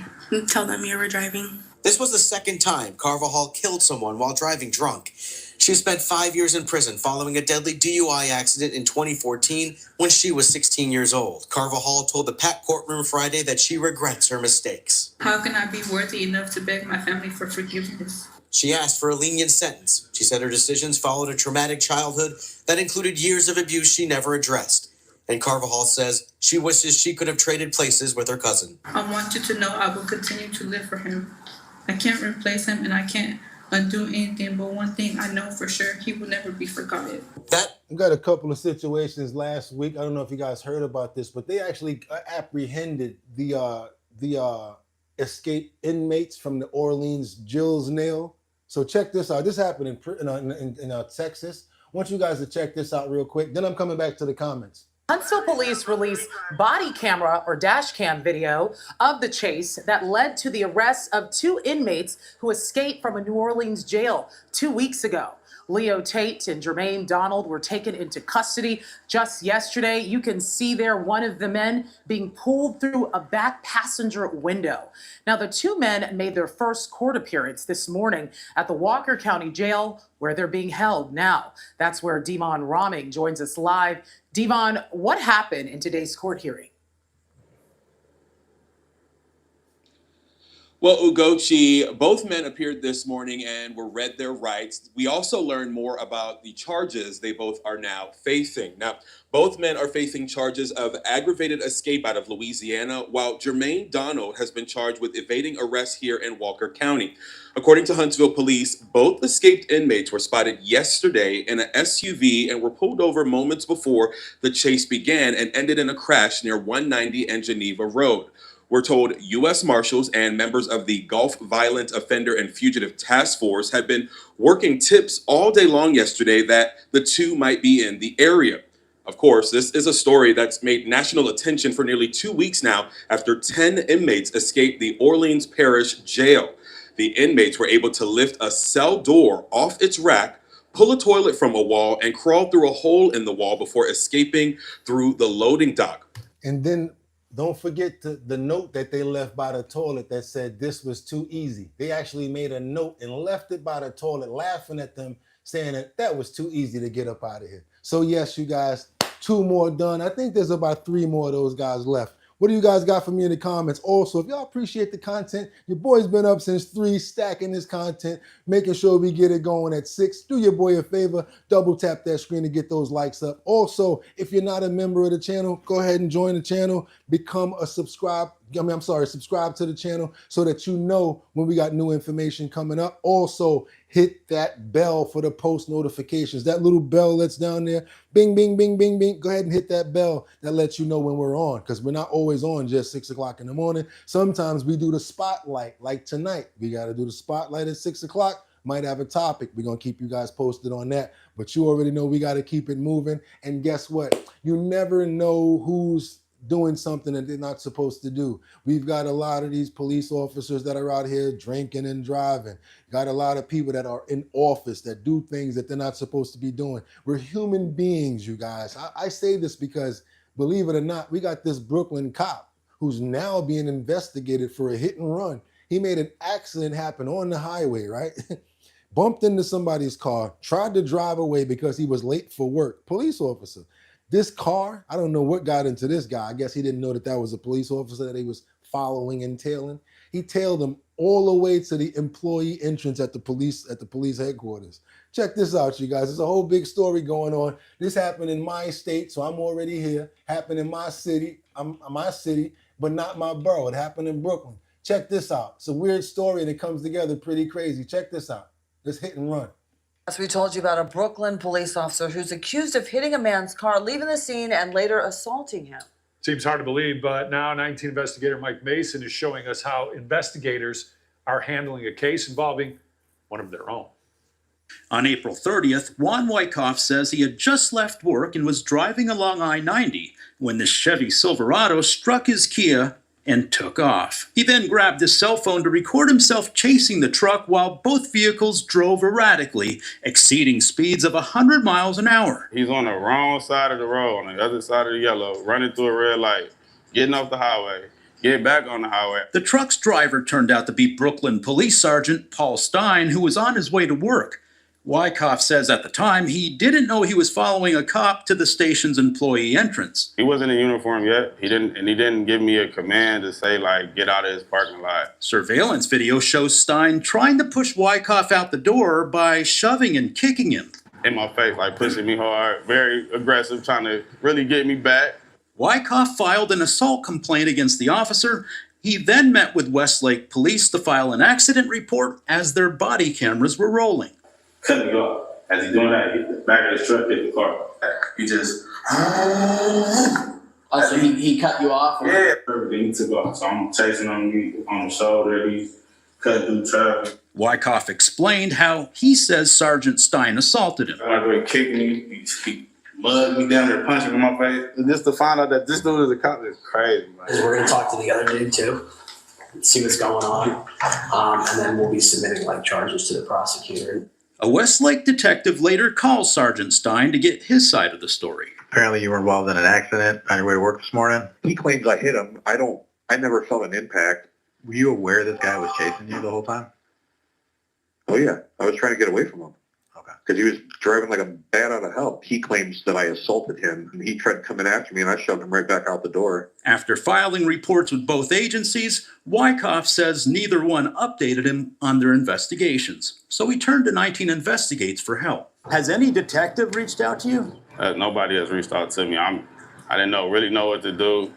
Tell them you were driving. This was the second time Carvajal killed someone while driving drunk. She spent 5 years in prison following a deadly DUI accident in 2014 when she was 16 years old. Carvajal told the Pat courtroom Friday that she regrets her mistakes. How can I be worthy enough to beg my family for forgiveness? She asked for a lenient sentence. She said her decisions followed a traumatic childhood that included years of abuse she never addressed. And Carvajal says she wishes she could have traded places with her cousin. I want you to know I will continue to live for him. I can't replace him and I can't undo anything, but one thing I know for sure, he will never be forgotten. We got a couple of situations last week. I don't know if you guys heard about this, but they actually apprehended the escaped inmates from the Orleans Jill's Nail. So check this out. This happened in Texas. I want you guys to check this out real quick. Then I'm coming back to the comments. Huntsville police released body camera or dash cam video of the chase that led to the arrest of 2 inmates who escaped from a New Orleans jail 2 weeks ago. Leo Tate and Jermaine Donald were taken into custody just yesterday. You can see there one of the men being pulled through a back passenger window. Now, the 2 men made their first court appearance this morning at the Walker County Jail, where they're being held now. That's where Devon Roming joins us live. Devon, what happened in today's court hearing? Well, Ugochi, both men appeared this morning and were read their rights. We also learned more about the charges they both are now facing. Now, both men are facing charges of aggravated escape out of Louisiana, while Jermaine Donald has been charged with evading arrest here in Walker County. According to Huntsville police, both escaped inmates were spotted yesterday in an SUV and were pulled over moments before the chase began and ended in a crash near 190 and Geneva Road. We're told U.S. Marshals and members of the Gulf Violent Offender and Fugitive Task Force had been working tips all day long yesterday that the 2 might be in the area. Of course, this is a story that's made national attention for nearly 2 weeks now after 10 inmates escaped the Orleans Parish Jail. The inmates were able to lift a cell door off its rack, pull a toilet from a wall, and crawl through a hole in the wall before escaping through the loading dock. And then don't forget the note that they left by the toilet that said this was too easy. They actually made a note and left it by the toilet, laughing at them, saying that was too easy to get up out of here. So yes, you guys, 2 more done. I think there's about 3 more of those guys left. What do you guys got for me in the comments? Also, if y'all appreciate the content, your boy's been up since 3, stacking this content, making sure we get it going at 6. Do your boy a favor, double tap that screen to get those likes up. Also, if you're not a member of the channel, go ahead and join the channel, become a subscribe to the channel so that you know when we got new information coming up. Also, hit that bell for the post notifications. That little bell that's down there, bing, bing, bing, bing, bing. Go ahead and hit that bell that lets you know when we're on, because we're not always on just 6 o'clock in the morning. Sometimes we do the spotlight, like tonight. We got to do the spotlight at 6 o'clock. Might have a topic. We're going to keep you guys posted on that. But you already know we got to keep it moving. And guess what? You never know who's doing something that they're not supposed to do. We've got a lot of these police officers that are out here drinking and driving. Got a lot of people that are in office that do things that they're not supposed to be doing. We're human beings, you guys. I say this because, believe it or not, we got this Brooklyn cop who's now being investigated for a hit and run. He made an accident happen on the highway, right? Bumped into somebody's car, tried to drive away because he was late for work. Police officer. This car, I don't know what got into this guy. I guess he didn't know that that was a police officer that he was following and tailing. He tailed him all the way to the employee entrance at the police headquarters. Check this out, you guys. There's a whole big story going on. This happened in my state, so I'm already here. Happened in my city, but not my borough. It happened in Brooklyn. Check this out. It's a weird story and it comes together pretty crazy. Check this out. This hit and run. As we told you about a Brooklyn police officer who's accused of hitting a man's car, leaving the scene, and later assaulting him. Seems hard to believe, but now 19 investigator Mike Mason is showing us how investigators are handling a case involving one of their own. On April 30th, Juan Wyckoff says he had just left work and was driving along I-90 when the Chevy Silverado struck his Kia and took off. He then grabbed his cell phone to record himself chasing the truck while both vehicles drove erratically, exceeding speeds of 100 miles an hour. He's on the wrong side of the road, on the other side of the yellow, running through a red light, getting off the highway, getting back on the highway. The truck's driver turned out to be Brooklyn Police Sergeant Paul Stein, who was on his way to work. Wyckoff says at the time he didn't know he was following a cop to the station's employee entrance. He wasn't in uniform yet. He didn't give me a command to say, like, get out of his parking lot. Surveillance video shows Stein trying to push Wyckoff out the door by shoving and kicking him. In my face, like pushing me hard, very aggressive, trying to really get me back. Wyckoff filed an assault complaint against the officer. He then met with Westlake Police to file an accident report as their body cameras were rolling. Cut me off. As he's doing that, he hit the back of his truck, hit the car. He just... Oh, so he cut you off? Or? Yeah. Everything, he took off. So I'm chasing him on the shoulder. He's cutting through traffic. Wyckoff explained how he says Sergeant Stein assaulted him. I was kicking me. He mugged me down there, punching me in my face. And just to find out that this dude is a cop is crazy. Because we're going to talk to the other dude, too. See what's going on. And then we'll be submitting, like, charges to the prosecutor. A Westlake detective later calls Sergeant Stein to get his side of the story. Apparently you were involved in an accident on your way to work this morning. He claims I hit him. I never felt an impact. Were you aware this guy was chasing you the whole time? Oh yeah, I was trying to get away from him. Okay. Because he was driving like a bat out of hell. He claims that I assaulted him, and he tried coming after me, and I shoved him right back out the door. After filing reports with both agencies, Wyckoff says neither one updated him on their investigations. So he turned to 19 Investigates for help. Has any detective reached out to you? Nobody has reached out to me. I didn't really know what to do.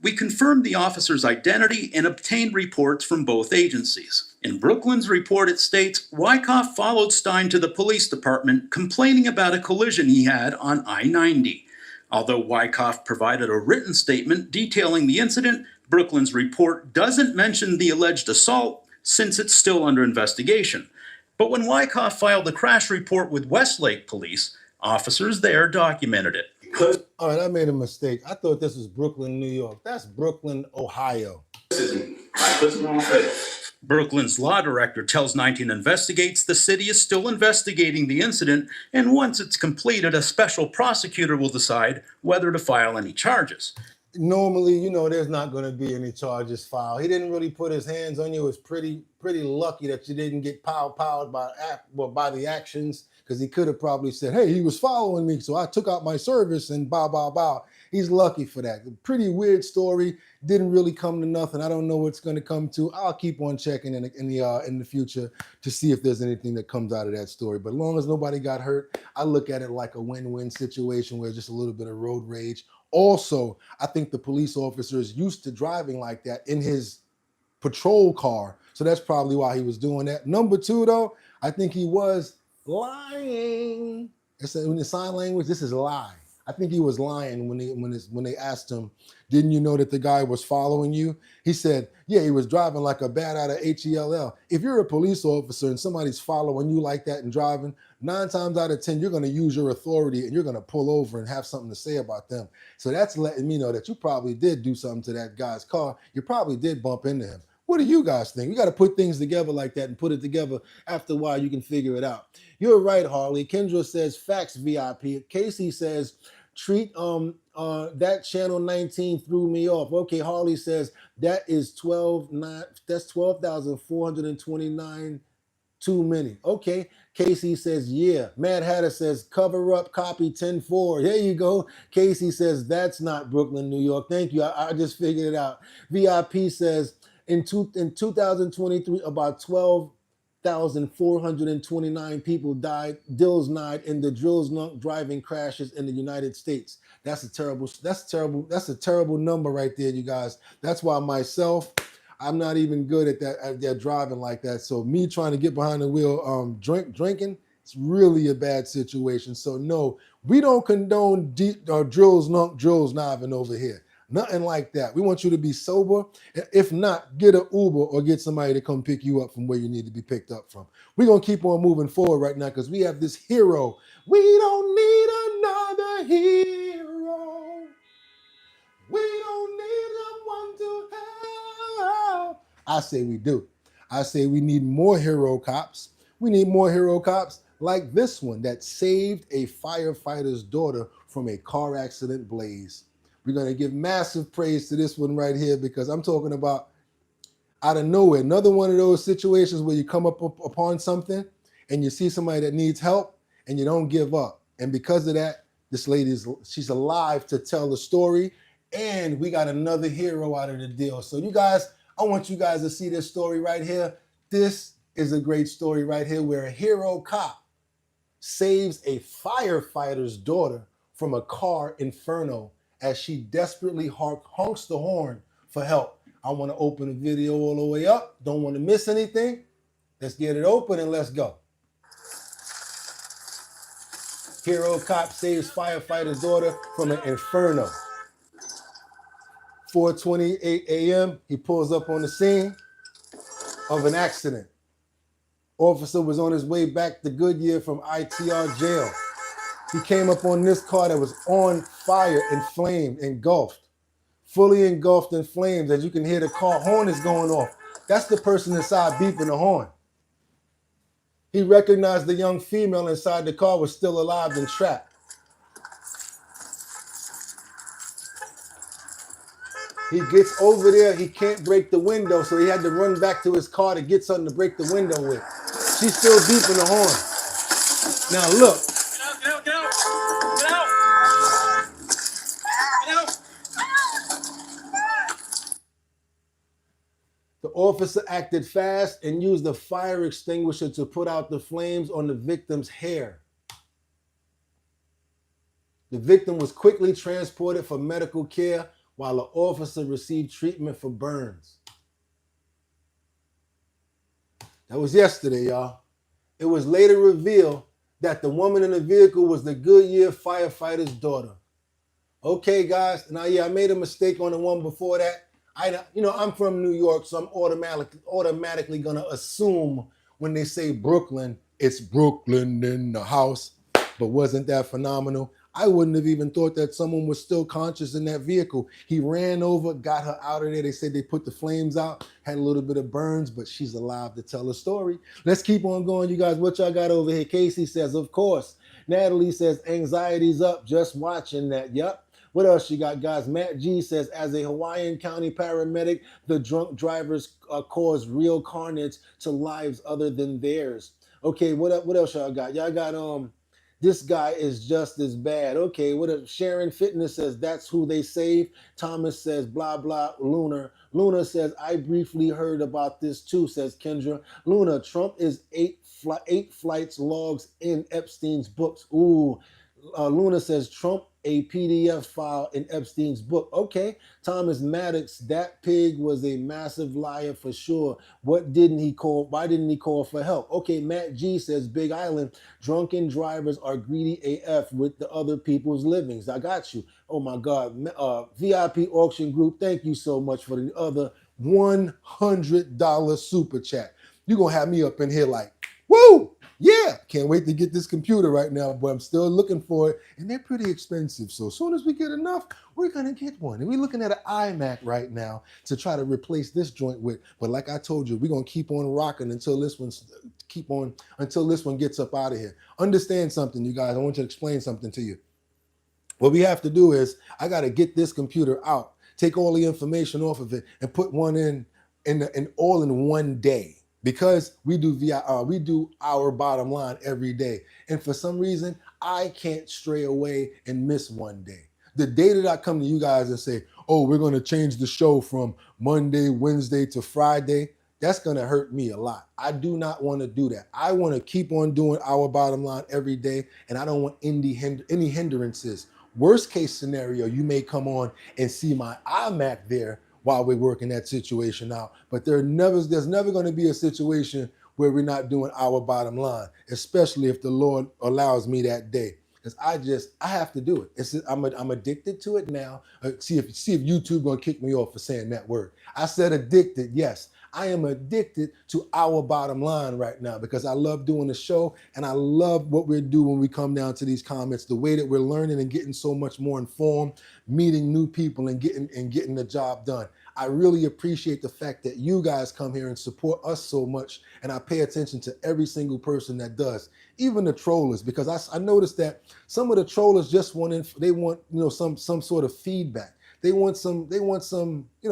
We confirmed the officer's identity and obtained reports from both agencies. In Brooklyn's report, it states Wyckoff followed Stein to the police department, complaining about a collision he had on I-90. Although Wyckoff provided a written statement detailing the incident, Brooklyn's report doesn't mention the alleged assault since it's still under investigation. But when Wyckoff filed the crash report with Westlake Police, officers there documented it. All right, I made a mistake. I thought this was Brooklyn, New York. That's Brooklyn, Ohio. Brooklyn's law director tells 19 Investigates the city is still investigating the incident, and once it's completed, a special prosecutor will decide whether to file any charges. Normally, you know, there's not going to be any charges filed. He didn't really put his hands on you. It's pretty lucky that you didn't get powered by the actions, because he could have probably said, hey, he was following me, so I took out my service and bow. He's lucky for that. Pretty weird story. Didn't really come to nothing. I don't know what's going to come to. I'll keep on checking in the future to see if there's anything that comes out of that story. But as long as nobody got hurt, I look at it like a win-win situation where just a little bit of road rage. Also, I think the police officer is used to driving like that in his patrol car. So that's probably why he was doing that. Number two, though, I think he was lying. In the sign language, this is lie. I think he was lying when they asked him, didn't you know that the guy was following you? He said, yeah, he was driving like a bat out of Hell. If you're a police officer and somebody's following you like that and driving, 9 times out of 10, you're going to use your authority and you're going to pull over and have something to say about them. So that's letting me know that you probably did do something to that guy's car. You probably did bump into him. What do you guys think? We got to put things together like that and put it together. After a while, you can figure it out. You're right, Harley. Kendra says facts VIP. Casey says treat that channel 19 threw me off. Okay, Harley says that is 12,429 too many. Okay. Casey says, yeah. Mad Hatter says, cover up, copy 10-4. There you go. Casey says, that's not Brooklyn, New York. Thank you. I just figured it out. VIP says, in 2023, about 12,429 people died, in the drills driving crashes in the United States. That's a terrible number right there, you guys. That's why myself, I'm not even good at that driving like that. So me trying to get behind the wheel, drinking, it's really a bad situation. So no, we don't condone drills kniving over here. Nothing like that. We want you to be sober. If not, get an Uber or get somebody to come pick you up from where you need to be picked up from. We're going to keep on moving forward right now because we have this hero. We don't need another hero. We don't need someone to help. I say we do. I say we need more hero cops. We need more hero cops like this one that saved a firefighter's daughter from a car accident blaze. We're going to give massive praise to this one right here because I'm talking about out of nowhere. Another one of those situations where you come upon something and you see somebody that needs help and you don't give up. And because of that, this lady, she's alive to tell the story. And we got another hero out of the deal. So you guys, I want you guys to see this story right here. This is a great story right here where a hero cop saves a firefighter's daughter from a car inferno as she desperately honks the horn for help. I want to open the video all the way up. Don't want to miss anything. Let's get it open and let's go. Hero cop saves firefighter's daughter from an inferno. 4:28 a.m., he pulls up on the scene of an accident. Officer was on his way back to Goodyear from ITR jail. He came up on this car that was on fire, inflamed, engulfed. Fully engulfed in flames. As you can hear, the car horn is going off. That's the person inside beeping the horn. He recognized the young female inside the car was still alive and trapped. He gets over there, he can't break the window, so he had to run back to his car to get something to break the window with. She's still beeping the horn. Now look. Get out, get out, get out, get out. Get out. The officer acted fast and used a fire extinguisher to put out the flames on the victim's hair. The victim was quickly transported for medical care while the officer received treatment for burns. That was yesterday, y'all. It was later revealed that the woman in the vehicle was the Goodyear firefighter's daughter. Okay, guys. Now, yeah, I made a mistake on the one before that. I'm from New York, so I'm automatically going to assume when they say Brooklyn, it's Brooklyn in the house. But wasn't that phenomenal? I wouldn't have even thought that someone was still conscious in that vehicle. He ran over, got her out of there. They said they put the flames out, had a little bit of burns, but she's alive to tell the story. Let's keep on going, you guys. What y'all got over here? Casey says, of course. Natalie says, anxiety's up just watching that. Yep. What else you got, guys? Matt G says, as a Hawaiian County paramedic, the drunk drivers cause real carnage to lives other than theirs. Okay, what else y'all got? Y'all got This guy is just as bad. Okay, what if Sharon Fitness says that's who they save? Thomas says blah blah. Luna says I briefly heard about this too, says Kendra. Luna, Trump is eight flights logs in Epstein's books. Ooh. Luna says Trump a PDF file in Epstein's book. Okay. Thomas Maddox, that pig was a massive liar for sure. Why didn't he call for help? Okay, Matt G says Big Island, drunken drivers are greedy AF with the other people's livings. I got you. Oh my God. VIP auction group, thank you so much for the other $100 super chat. You're gonna have me up in here like, woo! Yeah, can't wait to get this computer right now, but I'm still looking for it, and they're pretty expensive. So as soon as we get enough, we're gonna get one. And we're looking at an iMac right now to try to replace this joint with. But like I told you, we're gonna keep on rocking until this one gets up out of here. Understand something, you guys. I want to explain something to you. What we have to do is I got to get this computer out, take all the information off of it, and put one all in one day. Because we do our bottom line every day. And for some reason, I can't stray away and miss one day. The day that I come to you guys and say, oh, we're going to change the show from Monday, Wednesday to Friday, that's going to hurt me a lot. I do not want to do that. I want to keep on doing our bottom line every day, and I don't want any hindrances. Worst case scenario, you may come on and see my iMac there while we're working that situation out. But there's never going to be a situation where we're not doing our bottom line, especially if the Lord allows me that day. Because I have to do it. I'm addicted to it now. See if YouTube gonna kick me off for saying that word. I said addicted, yes. I am addicted to our bottom line right now because I love doing the show and I love what we do when we come down to these comments, the way that we're learning and getting so much more informed, meeting new people and getting the job done. I really appreciate the fact that you guys come here and support us so much, and I pay attention to every single person that does, even the trollers, because I noticed that some of the trollers just want some sort of feedback. They want some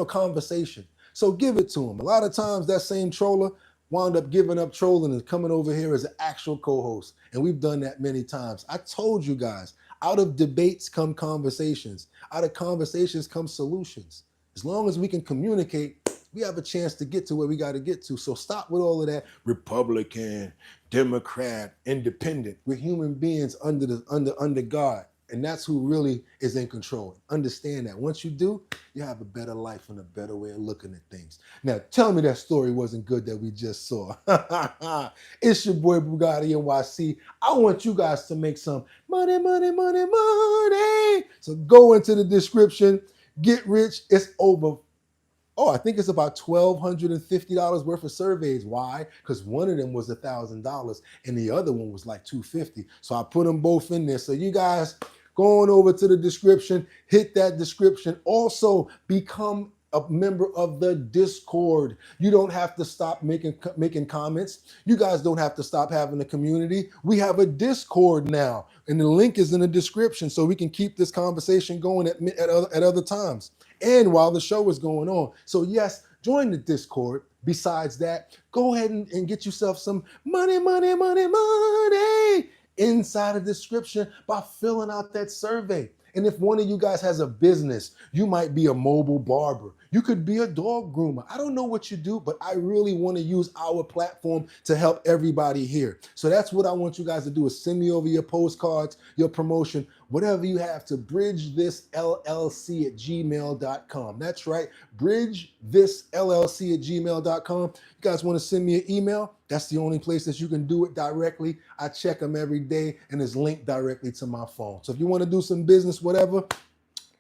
conversation. So give it to them. A lot of times that same troller wound up giving up trolling and coming over here as an actual co-host. And we've done that many times. I told you guys, out of debates come conversations. Out of conversations come solutions. As long as we can communicate, we have a chance to get to where we got to get to. So stop with all of that Republican, Democrat, Independent. We're human beings under God. And that's who really is in control. Understand that. Once you do, you have a better life and a better way of looking at things. Now, tell me that story wasn't good that we just saw. It's your boy BOOGOTTINYC. I want you guys to make some money, money, money, money. So go into the description. Get rich. It's over. I think it's about $1,250 worth of surveys. Why? Because one of them was $1,000 and the other one was like $250. So I put them both in there. So you guys go on over to the description, hit that description. Also become a member of the Discord. You don't have to stop making comments. You guys don't have to stop having a community. We have a Discord now, and the link is in the description so we can keep this conversation going at other times and while the show is going on. So yes, join the Discord. Besides that, go ahead and get yourself some money, money, money, money inside the description by filling out that survey. And if one of you guys has a business, you might be a mobile barber. You could be a dog groomer. I don't know what you do, but I really want to use our platform to help everybody here. So that's what I want you guys to do is send me over your postcards, your promotion, whatever you have to bridgethisllc@gmail.com. That's right, bridgethisllc@gmail.com. You guys want to send me an email? That's the only place that you can do it directly. I check them every day and it's linked directly to my phone. So if you want to do some business, whatever,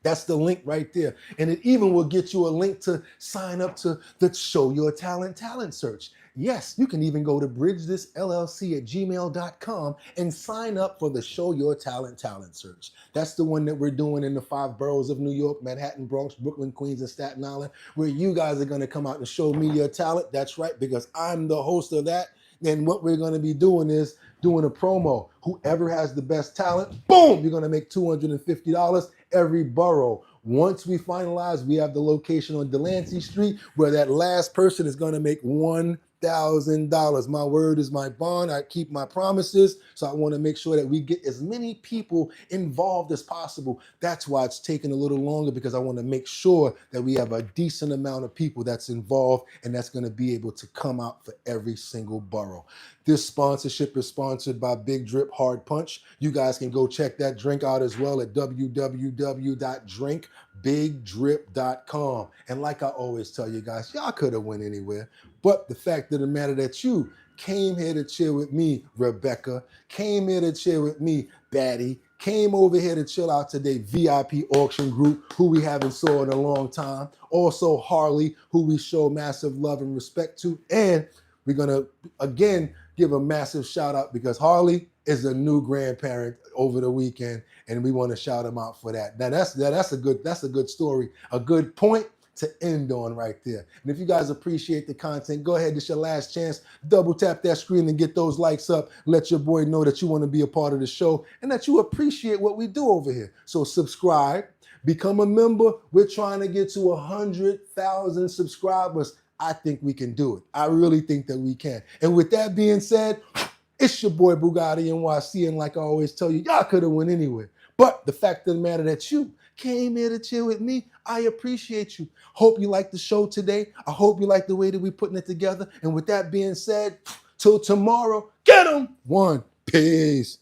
that's the link right there. And it even will get you a link to sign up to the Show Your Talent search. Yes, you can even go to bridgethisllc@gmail.com and sign up for the Show Your Talent search. That's the one that we're doing in the 5 boroughs of New York, Manhattan, Bronx, Brooklyn, Queens, and Staten Island, where you guys are going to come out and show me your talent. That's right, because I'm the host of that. Then what we're going to be doing is doing a promo. Whoever has the best talent, boom, you're going to make $250 every borough. Once we finalize, we have the location on Delancey Street where that last person is going to make $1 $100,000. My word is my bond. I keep my promises. So I want to make sure that we get as many people involved as possible. That's why it's taking a little longer, because I want to make sure that we have a decent amount of people that's involved and that's going to be able to come out for every single borough. This sponsorship is sponsored by Big Drip Hard Punch. You guys can go check that drink out as well at www.drinkbigdrip.com. And like I always tell you guys, y'all could have went anywhere. But the fact of the matter that you came here to chill with me, Rebecca, came here to chill with me, Batty, came over here to chill out today, VIP Auction Group, who we haven't saw in a long time. Also Harley, who we show massive love and respect to. And we're going to, again, give a massive shout out because Harley is a new grandparent over the weekend, and we want to shout him out for that. Now that's a good story, a good point to end on right there. And if you guys appreciate the content, go ahead, it's your last chance. Double tap that screen and get those likes up. Let your boy know that you want to be a part of the show and that you appreciate what we do over here. So subscribe, become a member. We're trying to get to 100,000 subscribers. I think we can do it. I really think that we can. And with that being said, it's your boy BOOGOTTINYC, and like I always tell you, y'all could have went anywhere. But the fact of the matter that you came here to chill with me, I appreciate you. Hope you like the show today. I hope you like the way that we're putting it together. And with that being said, till tomorrow, get 'em. One, peace.